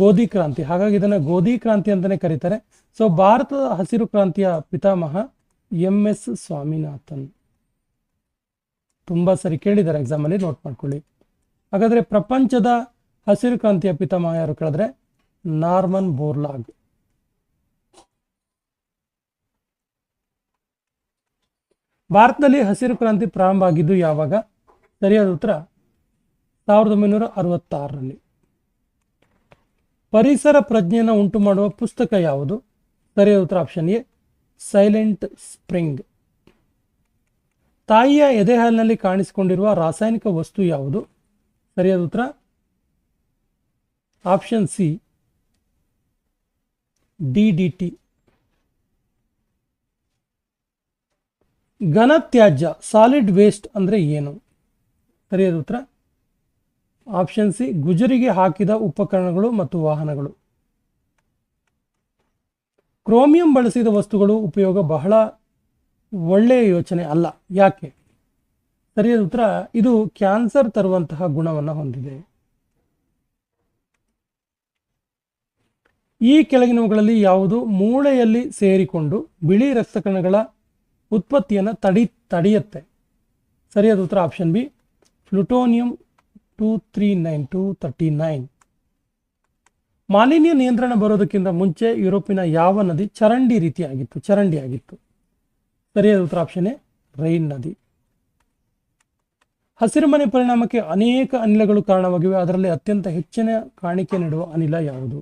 ಗೋಧಿ ಕ್ರಾಂತಿ. ಹಾಗಾಗಿ ಇದನ್ನು ಗೋಧಿ ಕ್ರಾಂತಿ ಅಂತಲೇ ಕರೀತಾರೆ. ಸೊ ಭಾರತದ ಹಸಿರು ಕ್ರಾಂತಿಯ ಪಿತಾಮಹ MS ಸ್ವಾಮಿನಾಥನ್. ತುಂಬ ಸರಿ ಕೇಳಿದ್ದಾರೆ ಎಕ್ಸಾಮಲ್ಲಿ, ನೋಟ್ ಮಾಡ್ಕೊಳ್ಳಿ. ಹಾಗಾದರೆ ಪ್ರಪಂಚದ ಹಸಿರು ಕ್ರಾಂತಿಯ ಪಿತಾಮಹ ಯಾರು ಕೇಳಿದ್ರೆ ನಾರ್ಮನ್ ಬೋರ್ಲಾಗ್. ಭಾರತದಲ್ಲಿ ಹಸಿರು ಕ್ರಾಂತಿ ಪ್ರಾರಂಭ ಆಗಿದ್ದು ಯಾವಾಗ? ಸರಿಯಾದ ಉತ್ತರ 1966ರಲ್ಲಿ. ಪರಿಸರ ಪ್ರಜ್ಞೆಯನ್ನು ಉಂಟು ಮಾಡುವ ಪುಸ್ತಕ ಯಾವುದು? ಸರಿಯಾದ ಉತ್ತರ ಆಪ್ಷನ್ ಎ ಸೈಲೆಂಟ್ ಸ್ಪ್ರಿಂಗ್. ತಾಯಿಯ ಎದೆಹಾಲಿನಲ್ಲಿ ಕಾಣಿಸಿಕೊಂಡಿರುವ ರಾಸಾಯನಿಕ ವಸ್ತು ಯಾವುದು? ಸರಿಯಾದ ಉತ್ತರ ಆಪ್ಷನ್ ಸಿ DDT. ಘನತ್ಯಾಜ್ಯ ಸಾಲಿಡ್ ವೇಸ್ಟ್ ಅಂದರೆ ಏನು? ಸರಿಯಾದ ಉತ್ತರ ಆಪ್ಷನ್ ಸಿ ಗುಜರಿಗೆ ಹಾಕಿದ ಉಪಕರಣಗಳು ಮತ್ತು ವಾಹನಗಳು. ಕ್ರೋಮಿಯಂ ಬಳಸಿದ ವಸ್ತುಗಳು ಉಪಯೋಗ ಬಹಳ ಒಳ್ಳೆಯ ಯೋಚನೆ ಅಲ್ಲ, ಯಾಕೆ? ಸರಿಯಾದ ಉತ್ತರ ಇದು ಕ್ಯಾನ್ಸರ್ ತರುವಂತಹ ಗುಣವನ್ನು ಹೊಂದಿದೆ. ಈ ಕೆಳಗಿನವುಗಳಲ್ಲಿ ಯಾವುದು ಮೂಳೆಯಲ್ಲಿ ಸೇರಿಕೊಂಡು ಬಿಳಿ ರಕ್ತ ಕಣಗಳ ಉತ್ಪತ್ತಿಯನ್ನು ತಡೆಯುತ್ತೆ? ಸರಿಯಾದ ಉತ್ತರ ಆಪ್ಷನ್ ಬಿ ಪ್ಲುಟೋನಿಯಂ 239. ಮಾಲಿನ್ಯ ನಿಯಂತ್ರಣ ಬರೋದಕ್ಕಿಂತ ಮುಂಚೆ ಯುರೋಪಿನ ಯಾವ ನದಿ ಚರಂಡಿ ಆಗಿತ್ತು? ಸರಿಯಾದ ಉತ್ತರ ಆಪ್ಷನ್ ಎ ರೈನ್ ನದಿ. ಹಸಿರುಮನೆ ಪರಿಣಾಮಕ್ಕೆ ಅನೇಕ ಅನಿಲಗಳು ಕಾರಣವಾಗಿವೆ, ಅದರಲ್ಲಿ ಅತ್ಯಂತ ಹೆಚ್ಚಿನ ಕಾಣಿಕೆ ನೀಡುವ ಅನಿಲ ಯಾವುದು?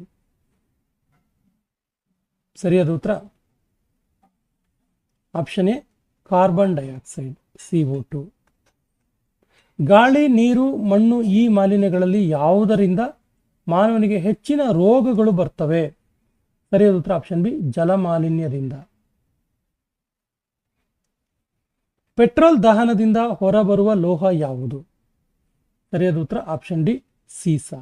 ಸರಿಯಾದ ಉತ್ತರ option A carbon dioxide CO2. ಗಾಳಿ, ನೀರು, ಮಣ್ಣು ಈ ಮಾಲಿನ್ಯಗಳಲ್ಲಿ ಯಾವುದರಿಂದ ಮಾನವನಿಗೆ ಹೆಚ್ಚಿನ ರೋಗಗಳು ಬರ್ತವೆ? ಸರಿಯಾದ ಉತ್ತರ ಆಪ್ಷನ್ ಬಿ ಜಲಮಾಲಿನ್ಯದಿಂದ. ಪೆಟ್ರೋಲ್ ದಹನದಿಂದ ಹೊರಬರುವ ಲೋಹ ಯಾವುದು? ಸರಿಯಾದ ಉತ್ತರ ಆಪ್ಷನ್ ಡಿ ಸೀಸಾ.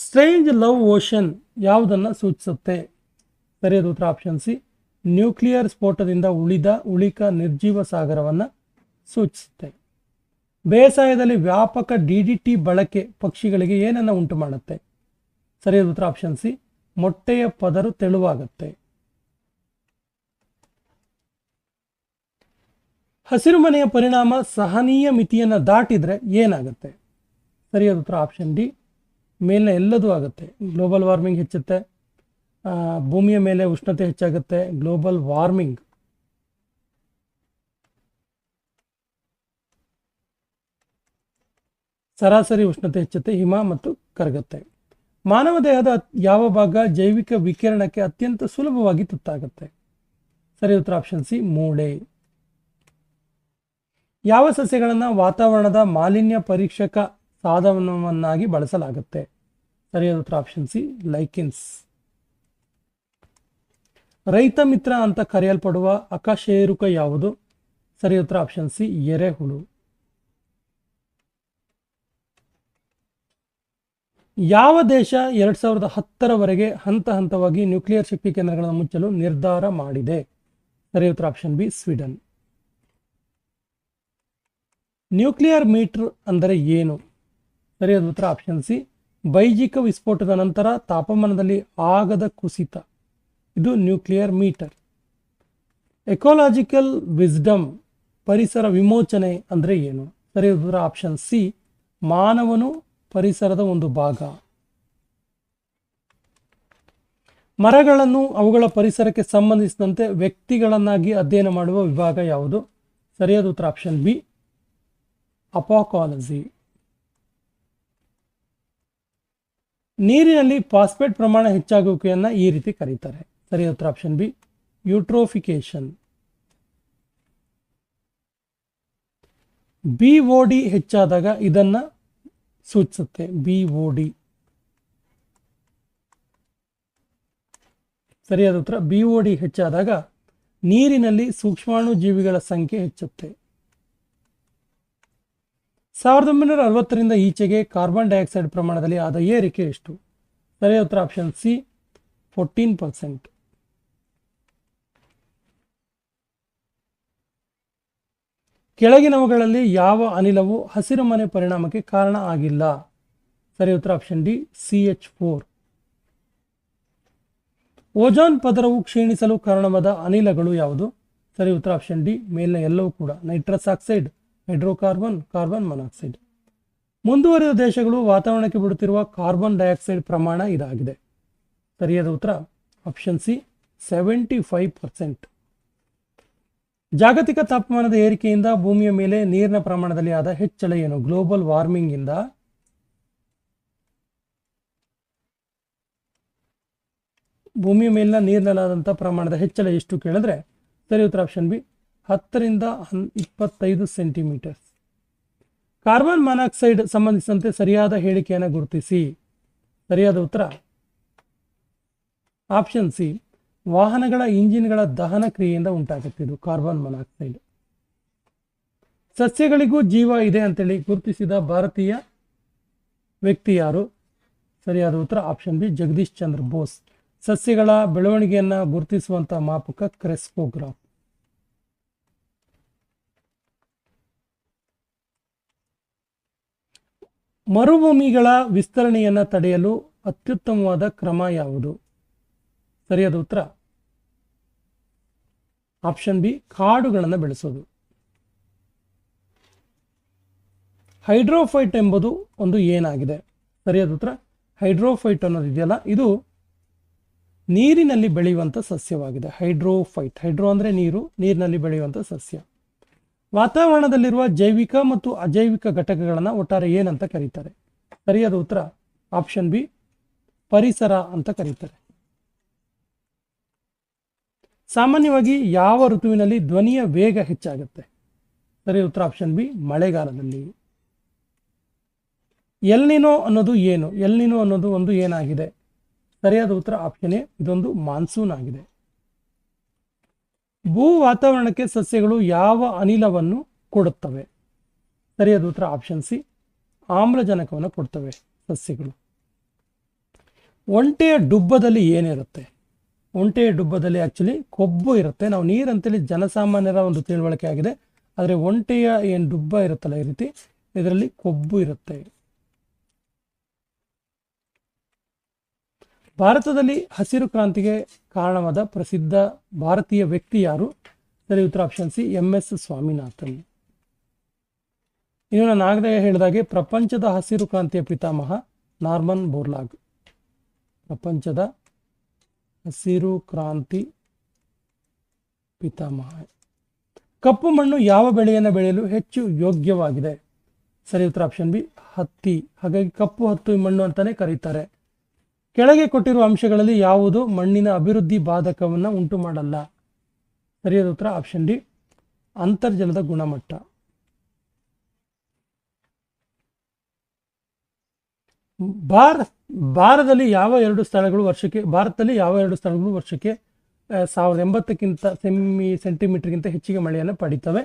ಸ್ಟ್ರೇಂಜ್ ಲವ್ ಓಷನ್ ಯಾವುದನ್ನು ಸೂಚಿಸುತ್ತೆ? ಸರಿಯಾದ ಉತ್ತರ ಆಪ್ಷನ್ ಸಿ ನ್ಯೂಕ್ಲಿಯರ್ ಸ್ಫೋಟದಿಂದ ಉಳಿಕ ನಿರ್ಜೀವ ಸಾಗರವನ್ನು ಸೂಚಿಸುತ್ತೆ. ಬೇಸಾಯದಲ್ಲಿ ವ್ಯಾಪಕ DDT ಬಳಕೆ ಪಕ್ಷಿಗಳಿಗೆ ಏನನ್ನು ಉಂಟು ಮಾಡುತ್ತೆ? ಸರಿಯಾದ ಉತ್ತರ ಆಪ್ಷನ್ ಸಿ ಮೊಟ್ಟೆಯ ಪದರು ತೆಳುವಾಗುತ್ತೆ. ಹಸಿರುಮನೆಯ ಪರಿಣಾಮ ಸಹನೀಯ ಮಿತಿಯನ್ನು ದಾಟಿದ್ರೆ ಏನಾಗುತ್ತೆ? ಸರಿಯಾದ ಉತ್ತರ ಆಪ್ಷನ್ ಡಿ ಮೇಲಿನ ಎಲ್ಲದೂ ಆಗುತ್ತೆ. ಗ್ಲೋಬಲ್ ವಾರ್ಮಿಂಗ್ ಹೆಚ್ಚುತ್ತೆ, ಭೂಮಿಯ ಮೇಲೆ ಉಷ್ಣತೆ ಹೆಚ್ಚಾಗುತ್ತೆ, ಗ್ಲೋಬಲ್ ವಾರ್ಮಿಂಗ್. ಸರಾಸರಿ ಉಷ್ಣತೆ ಹೆಚ್ಚುತ್ತೆ, ಹಿಮ ಮತ್ತು ಕರಗುತ್ತೆ. ಮಾನವ ದೇಹದ ಯಾವ ಭಾಗ ಜೈವಿಕ ವಿಕಿರಣಕ್ಕೆ ಅತ್ಯಂತ ಸುಲಭವಾಗಿ ತುತ್ತಾಗುತ್ತೆ? ಸರಿಯಾದ ಉತ್ತರ ಆಪ್ಷನ್ ಸಿ ಮೂಳೆ. ಯಾವ ಸಸ್ಯಗಳನ್ನು ವಾತಾವರಣದ ಮಾಲಿನ್ಯ ಪರೀಕ್ಷಕ ಸಾಧನವನ್ನಾಗಿ ಬಳಸಲಾಗುತ್ತೆ? ಸರಿಯಾದ ಉತ್ತರ ಆಪ್ಷನ್ ಸಿ ಲೈಕೆನ್ಸ್. ರೈತ ಮಿತ್ರ ಅಂತ ಕರೆಯಲ್ಪಡುವ ಅಕಶೇರುಕ ಯಾವುದು? ಸರಿಯಾದ ಉತ್ತರ ಆಪ್ಷನ್ ಸಿ ಎರೆಹುಳು. ಯಾವ ದೇಶ 2010ರವರೆಗೆ ಹಂತವಾಗಿ ನ್ಯೂಕ್ಲಿಯರ್ ಶಕ್ತಿ ಕೇಂದ್ರಗಳನ್ನು ಮುಚ್ಚಲು ನಿರ್ಧಾರ ಮಾಡಿದೆ? ಸರಿಯಾದ ಉತ್ತರ option B Sweden. Nuclear meter ಅಂದರೆ ಏನು? ಸರಿಯಾದ ಉತ್ತರ ಆಪ್ಷನ್ ಸಿ ಬೈಜಿಕ ವಿಸ್ಫೋಟದ ನಂತರ ತಾಪಮಾನದಲ್ಲಿ ಆಗದ ಕುಸಿತ, ಇದು ನ್ಯೂಕ್ಲಿಯರ್ ಮೀಟರ್. ಎಕೋಲಾಜಿಕಲ್ ವಿಸ್ಡಮ್ ಪರಿಸರ ವಿಮೋಚನೆ ಅಂದರೆ ಏನು? ಸರಿಯಾದ ಉತ್ತರ ಆಪ್ಷನ್ ಸಿ ಮಾನವನು ಪರಿಸರದ ಒಂದು ಭಾಗ. ಮರಗಳನ್ನು ಅವುಗಳ ಪರಿಸರಕ್ಕೆ ಸಂಬಂಧಿಸಿದಂತೆ ವ್ಯಕ್ತಿಗಳನ್ನಾಗಿ ಅಧ್ಯಯನ ಮಾಡುವ ವಿಭಾಗ ಯಾವುದು? ಸರಿಯಾದ ಉತ್ತರ ಆಪ್ಷನ್ ಬಿ ಅಪಾಕಾಲಜಿ. ನೀರಿನಲ್ಲಿ ಫಾಸ್ಫೇಟ್ ಪ್ರಮಾಣ ಹೆಚ್ಚಾಗುವಿಕೆಯನ್ನು ಈ ರೀತಿ ಕರೀತಾರೆ. ಸರಿಯಾದ ಉತ್ತರ ಆಪ್ಷನ್ ಬಿ ಯೂಟ್ರೋಫಿಕೇಶನ್. BOD ಹೆಚ್ಚಾದಾಗ ಇದನ್ನ ಸೂಚಿಸುತ್ತೆ. BOD ಸರಿಯಾದ ಉತ್ತರ BOD ಹೆಚ್ಚಾದಾಗ ನೀರಿನಲ್ಲಿ ಸೂಕ್ಷ್ಮಾಣು ಜೀವಿಗಳ ಸಂಖ್ಯೆ ಹೆಚ್ಚುತ್ತೆ. 1960ರಿಂದ ಈಚೆಗೆ ಕಾರ್ಬನ್ ಡೈಆಕ್ಸೈಡ್ ಪ್ರಮಾಣದಲ್ಲಿ ಆದ ಏರಿಕೆ ಎಷ್ಟು? ಸರಿಯಾದ ಉತ್ತರ ಆಪ್ಷನ್ ಸಿ 14%. ಕೆಳಗಿನವುಗಳಲ್ಲಿ ಯಾವ ಅನಿಲವು ಹಸಿರುಮನೆ ಪರಿಣಾಮಕ್ಕೆ ಕಾರಣ ಆಗಿಲ್ಲ? ಸರಿಯಾದ ಉತ್ತರ ಆಪ್ಷನ್ ಡಿ CH4. ಓಜೋನ್ ಪದರವು ಕ್ಷೀಣಿಸಲು ಕಾರಣವಾದ ಅನಿಲಗಳು ಯಾವುದು? ಸರಿ ಉತ್ತರ ಆಪ್ಷನ್ ಡಿ, ಮೇಲಿನ ಎಲ್ಲವೂ ಕೂಡ. Nitrous oxide, hydrocarbon, carbon monoxide. ಮುಂದುವರಿದ ದೇಶಗಳು ವಾತಾವರಣಕ್ಕೆ ಬಿಡುತ್ತಿರುವ ಕಾರ್ಬನ್ ಡೈಆಕ್ಸೈಡ್ ಪ್ರಮಾಣ ಇದಾಗಿದೆ. ಸರಿಯಾದ ಉತ್ತರ ಆಪ್ಷನ್ ಸಿ, 75%. ಜಾಗತಿಕ ತಾಪಮಾನದ ಏರಿಕೆಯಿಂದ ಭೂಮಿಯ ಮೇಲೆ ನೀರಿನ ಪ್ರಮಾಣದಲ್ಲಿ ಆದ ಹೆಚ್ಚಳ ಏನು? ಗ್ಲೋಬಲ್ ವಾರ್ಮಿಂಗ್ ಇಂದ ಭೂಮಿಯ ಮೇಲಿನ ನೀರಿನಲ್ಲಾದಂಥ ಪ್ರಮಾಣದ ಹೆಚ್ಚಳ ಎಷ್ಟು ಕೇಳಿದ್ರೆ ಸರಿ ಉತ್ತರ ಆಪ್ಷನ್ ಬಿ, 10 ರಿಂದ 25 ಸೆಂಟಿಮೀಟರ್ಸ್. ಕಾರ್ಬನ್ ಮಾನಾಕ್ಸೈಡ್ ಸಂಬಂಧಿಸಿದಂತೆ ಸರಿಯಾದ ಹೇಳಿಕೆಯನ್ನು ಗುರುತಿಸಿ. ಸರಿಯಾದ ಉತ್ತರ ಆಪ್ಷನ್ ಸಿ, ವಾಹನಗಳ ಇಂಜಿನ್ಗಳ ದಹನ ಕ್ರಿಯೆಯಿಂದ ಉಂಟಾಗುತ್ತಿದ್ದು ಕಾರ್ಬನ್ ಮೊನಾಕ್ಸೈಡ್. ಸಸ್ಯಗಳಿಗೂ ಜೀವ ಇದೆ ಅಂತೇಳಿ ಗುರುತಿಸಿದ ಭಾರತೀಯ ವ್ಯಕ್ತಿ ಯಾರು? ಸರಿಯಾದ ಉತ್ತರ ಆಪ್ಷನ್ ಬಿ, ಜಗದೀಶ್ ಚಂದ್ರ ಬೋಸ್. ಸಸ್ಯಗಳ ಬೆಳವಣಿಗೆಯನ್ನು ಗುರುತಿಸುವಂತಹ ಮಾಪಕ ಕ್ರೆಸ್ಕೋಗ್ರಾಫ್. ಮರುಭೂಮಿಗಳ ವಿಸ್ತರಣೆಯನ್ನು ತಡೆಯಲು ಅತ್ಯುತ್ತಮವಾದ ಕ್ರಮ ಯಾವುದು? ಸರಿಯಾದ ಉತ್ತರ ಆಪ್ಷನ್ ಬಿ, ಕಾಡುಗಳನ್ನು ಬೆಳೆಸೋದು. ಹೈಡ್ರೋಫೈಟ್ ಎಂಬುದು ಒಂದು ಏನಾಗಿದೆ? ಸರಿಯಾದ ಉತ್ತರ ಹೈಡ್ರೋಫೈಟ್ ಅನ್ನೋದು ಇದೆಯಲ್ಲ, ಇದು ನೀರಿನಲ್ಲಿ ಬೆಳೆಯುವಂಥ ಸಸ್ಯವಾಗಿದೆ. ಹೈಡ್ರೋಫೈಟ್, ಹೈಡ್ರೋ ಅಂದರೆ ನೀರು, ನೀರಿನಲ್ಲಿ ಬೆಳೆಯುವಂಥ ಸಸ್ಯ. ವಾತಾವರಣದಲ್ಲಿರುವ ಜೈವಿಕ ಮತ್ತು ಅಜೈವಿಕ ಘಟಕಗಳನ್ನು ಒಟ್ಟಾರೆ ಏನಂತ ಕರೀತಾರೆ? ಸರಿಯಾದ ಉತ್ತರ ಆಪ್ಷನ್ ಬಿ, ಪರಿಸರ ಅಂತ ಕರೀತಾರೆ. ಸಾಮಾನ್ಯವಾಗಿ ಯಾವ ಋತುವಿನಲ್ಲಿ ಧ್ವನಿಯ ವೇಗ ಹೆಚ್ಚಾಗುತ್ತೆ? ಸರಿಯಾದ ಉತ್ತರ ಆಪ್ಷನ್ ಬಿ, ಮಳೆಗಾಲದಲ್ಲಿ. ಎಲ್ನಿನೋ ಅನ್ನೋದು ಏನು? ಎಲ್ನಿನೋ ಅನ್ನೋದು ಒಂದು ಏನಾಗಿದೆ? ಸರಿಯಾದ ಉತ್ತರ ಆಪ್ಷನ್ ಎ, ಇದೊಂದು ಮಾನ್ಸೂನ್ ಆಗಿದೆ. ಭೂ ವಾತಾವರಣಕ್ಕೆ ಸಸ್ಯಗಳು ಯಾವ ಅನಿಲವನ್ನು ಕೊಡುತ್ತವೆ? ಸರಿಯಾದ ಉತ್ತರ ಆಪ್ಷನ್ ಸಿ, ಆಮ್ಲಜನಕವನ್ನು ಕೊಡ್ತವೆ ಸಸ್ಯಗಳು. ಒಂಟೆಯ ಡುಬ್ಬದಲ್ಲಿ ಏನಿರುತ್ತೆ? ಒಂಟೆಯ ಡುಬ್ಬದಲ್ಲಿ ಆಕ್ಚುಲಿ ಕೊಬ್ಬು ಇರುತ್ತೆ. ನಾವು ನೀರಂತೇಳಿ ಜನಸಾಮಾನ್ಯರ ಒಂದು ತಿಳುವಳಿಕೆ ಆಗಿದೆ, ಆದರೆ ಒಂಟೆಯ ಏನು ಡುಬ್ಬ ಇರುತ್ತಲ್ಲ ಈ ರೀತಿ, ಇದರಲ್ಲಿ ಕೊಬ್ಬು ಇರುತ್ತೆ. ಭಾರತದಲ್ಲಿ ಹಸಿರು ಕ್ರಾಂತಿಗೆ ಕಾರಣವಾದ ಪ್ರಸಿದ್ಧ ಭಾರತೀಯ ವ್ಯಕ್ತಿ ಯಾರು? ಸರಿ ಉತ್ತರ ಆಪ್ಷನ್ ಸಿ, MS ಸ್ವಾಮಿನಾಥನ್. ಇನ್ನು ನಾನು ಆಗಲೇ ಹೇಳಿದಾಗೆ ಪ್ರಪಂಚದ ಹಸಿರು ಕ್ರಾಂತಿಯ ಪಿತಾಮಹ ನಾರ್ಮನ್ ಬೋರ್ಲಾಗ್. ಪ್ರಪಂಚದ ಹಸಿರು ಕ್ರಾಂತಿ ಪಿತಾಮಹ. ಕಪ್ಪು ಮಣ್ಣು ಯಾವ ಬೆಳೆಯನ್ನು ಬೆಳೆಯಲು ಹೆಚ್ಚು ಯೋಗ್ಯವಾಗಿದೆ? ಸರಿ ಉತ್ತರ ಆಪ್ಷನ್ ಬಿ, ಹತ್ತಿ. ಹಾಗಾಗಿ ಕಪ್ಪು ಹತ್ತು ಮಣ್ಣು ಅಂತಾನೆ ಕರೀತಾರೆ. ಕೆಳಗೆ ಕೊಟ್ಟಿರುವ ಅಂಶಗಳಲ್ಲಿ ಯಾವುದು ಮಣ್ಣಿನ ಅಭಿವೃದ್ಧಿ ಬಾಧಕವನ್ನು ಉಂಟು ಮಾಡಲ್ಲ? ಸರಿಯಾದ ಉತ್ತರ ಆಪ್ಷನ್ ಡಿ, ಅಂತರ್ಜಲದ ಗುಣಮಟ್ಟ. ಭಾರತದಲ್ಲಿ ಯಾವ ಎರಡು ಸ್ಥಳಗಳು ವರ್ಷಕ್ಕೆ 1080ಕ್ಕಿಂತ ಸೆಂಟಿಮೀಟರ್ಗಿಂತ ಹೆಚ್ಚಿಗೆ ಮಳೆಯನ್ನು ಪಡೀತವೆ?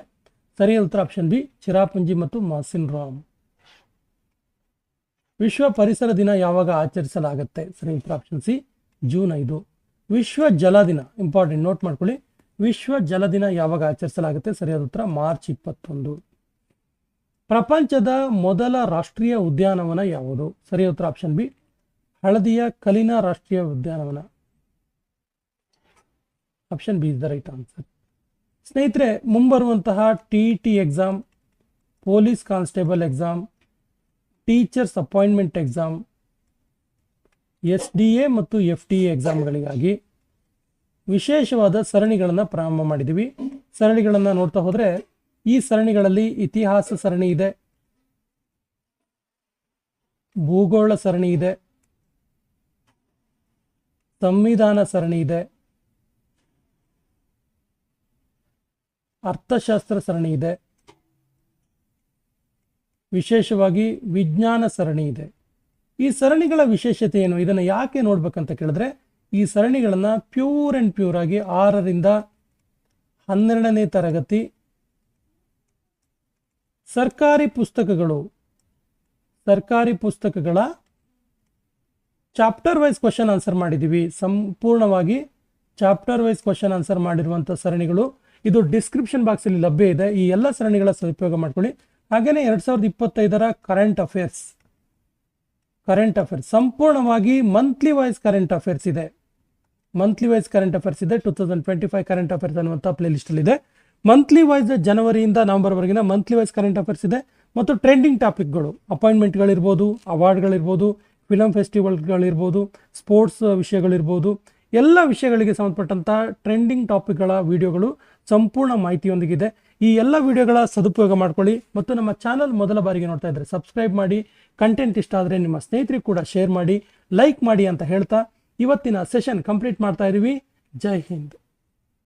ಸರಿಯಾದ ಉತ್ತರ ಆಪ್ಷನ್ ಬಿ, ಚಿರಾಪುಂಜಿ ಮತ್ತು ಮಾಸಿನ್ ರಾಮ್. ವಿಶ್ವ ಪರಿಸರ ದಿನ ಯಾವಾಗ ಆಚರಿಸಲಾಗುತ್ತೆ? ಸರಿ ಉತ್ತರ ಆಪ್ಷನ್ ಸಿ, ಜೂನ್ 5. ವಿಶ್ವ ಜಲ ದಿನ, ಇಂಪಾರ್ಟೆಂಟ್, ನೋಟ್ ಮಾಡ್ಕೊಳ್ಳಿ. ವಿಶ್ವ ಜಲ ದಿನ ಯಾವಾಗ ಆಚರಿಸಲಾಗುತ್ತೆ? ಸರಿಯಾದ ಉತ್ತರ ಮಾರ್ಚ್ 21. ಪ್ರಪಂಚದ ಮೊದಲ ರಾಷ್ಟ್ರೀಯ ಉದ್ಯಾನವನ ಯಾವುದು? ಸರಿಯಾದ ಉತ್ತರ ಆಪ್ಷನ್ ಬಿ, ಹಳದಿಯ ಕಲಿನಾ ರಾಷ್ಟ್ರೀಯ ಉದ್ಯಾನವನ. Option B is the right answer. ಸ್ನೇಹಿತರೆ, ಮುಂಬರುವಂತಹ TET exam, police constable exam, teachers appointment exam, SDA ಮತ್ತು FTA ಎಕ್ಸಾಮ್ಗಳಿಗಾಗಿ ವಿಶೇಷವಾದ ಸರಣಿಗಳನ್ನು ಪ್ರಾರಂಭ ಮಾಡಿದ್ದೀವಿ. ಸರಣಿಗಳನ್ನು ನೋಡ್ತಾ ಹೋದರೆ ಈ ಸರಣಿಗಳಲ್ಲಿ ಇತಿಹಾಸ ಸರಣಿ ಇದೆ, ಭೂಗೋಳ ಸರಣಿ ಇದೆ, ಸಂವಿಧಾನ ಸರಣಿ ಇದೆ, ಅರ್ಥಶಾಸ್ತ್ರ ಸರಣಿ ಇದೆ, ವಿಶೇಷವಾಗಿ ವಿಜ್ಞಾನ ಸರಣಿ ಇದೆ. ಈ ಸರಣಿಗಳ ವಿಶೇಷತೆ ಏನು? ಇದನ್ನು ಯಾಕೆ ನೋಡ್ಬೇಕಂತ ಕೇಳಿದ್ರೆ, ಈ ಸರಣಿಗಳನ್ನು ಪ್ಯೂರ್ ಆ್ಯಂಡ್ ಪ್ಯೂರ್ ಆಗಿ 6ರಿಂದ 12ನೇ ತರಗತಿ ಸರ್ಕಾರಿ ಪುಸ್ತಕಗಳ ಚಾಪ್ಟರ್ ವೈಸ್ ಕ್ವಶನ್ ಆನ್ಸರ್ ಮಾಡಿದ್ದೀವಿ. ಸಂಪೂರ್ಣವಾಗಿ ಚಾಪ್ಟರ್ ವೈಸ್ ಕ್ವಶನ್ ಆನ್ಸರ್ ಮಾಡಿರುವಂಥ ಸರಣಿಗಳು ಇದು ಡಿಸ್ಕ್ರಿಪ್ಷನ್ ಬಾಕ್ಸಲ್ಲಿ ಲಭ್ಯ ಇದೆ. ಈ ಎಲ್ಲ ಸರಣಿಗಳ ಸದುಪಯೋಗ ಮಾಡ್ಕೊಳ್ಳಿ. ಹಾಗೆಯೇ 2025ರ ಕರೆಂಟ್ ಅಫೇರ್ಸ್ ಸಂಪೂರ್ಣವಾಗಿ ಮಂತ್ಲಿ ವೈಸ್ ಕರೆಂಟ್ ಅಫೇರ್ಸ್ ಇದೆ. ಮಂತ್ಲಿ ವೈಸ್ ಕರೆಂಟ್ ಅಫೇರ್ಸ್ ಇದೆ. 2025 ಕರೆಂಟ್ ಅಫೇರ್ಸ್ ಅನ್ನುವಂಥ ಪ್ಲೇ ಲಿಸ್ಟಲ್ಲಿ ಇದೆ. ಮಂತ್ಲಿ ವೈಸ್ ಜನವರಿಯಿಂದ ನವೆಂಬರ್ವರೆಗಿನ ಮಂತ್ಲಿ ವೈಸ್ ಕರೆಂಟ್ ಅಫೇರ್ಸ್ ಇದೆ. ಮತ್ತು ಟ್ರೆಂಡಿಂಗ್ ಟಾಪಿಕ್ಗಳು, ಅಪಾಯಿಂಟ್ಮೆಂಟ್ಗಳಿರ್ಬೋದು, ಅವಾರ್ಡ್ಗಳಿರ್ಬೋದು, ಫಿಲಮ್ ಫೆಸ್ಟಿವಲ್ಗಳಿರ್ಬೋದು, ಸ್ಪೋರ್ಟ್ಸ್ ವಿಷಯಗಳಿರ್ಬೋದು, ಎಲ್ಲ ವಿಷಯಗಳಿಗೆ ಸಂಬಂಧಪಟ್ಟಂಥ ಟ್ರೆಂಡಿಂಗ್ ಟಾಪಿಕ್ಗಳ ವಿಡಿಯೋಗಳು ಸಂಪೂರ್ಣ ಮಾಹಿತಿಯೊಂದಿಗಿದೆ. ಈ ಎಲ್ಲ ವಿಡಿಯೋಗಳ ಸದುಪಯೋಗ ಮಾಡ್ಕೊಳ್ಳಿ. ಮತ್ತು ನಮ್ಮ ಚಾನಲ್ ಮೊದಲ ಬಾರಿಗೆ ನೋಡ್ತಾ ಇದ್ದರೆ ಸಬ್ಸ್ಕ್ರೈಬ್ ಮಾಡಿ. ಕಂಟೆಂಟ್ ಇಷ್ಟ ಆದರೆ ನಿಮ್ಮ ಸ್ನೇಹಿತರಿಗೆ ಕೂಡ ಶೇರ್ ಮಾಡಿ, ಲೈಕ್ ಮಾಡಿ ಅಂತ ಹೇಳ್ತಾ ಇವತ್ತಿನ ಸೆಷನ್ ಕಂಪ್ಲೀಟ್ ಮಾಡ್ತಾ ಇದ್ದೀವಿ. ಜೈ ಹಿಂದ್.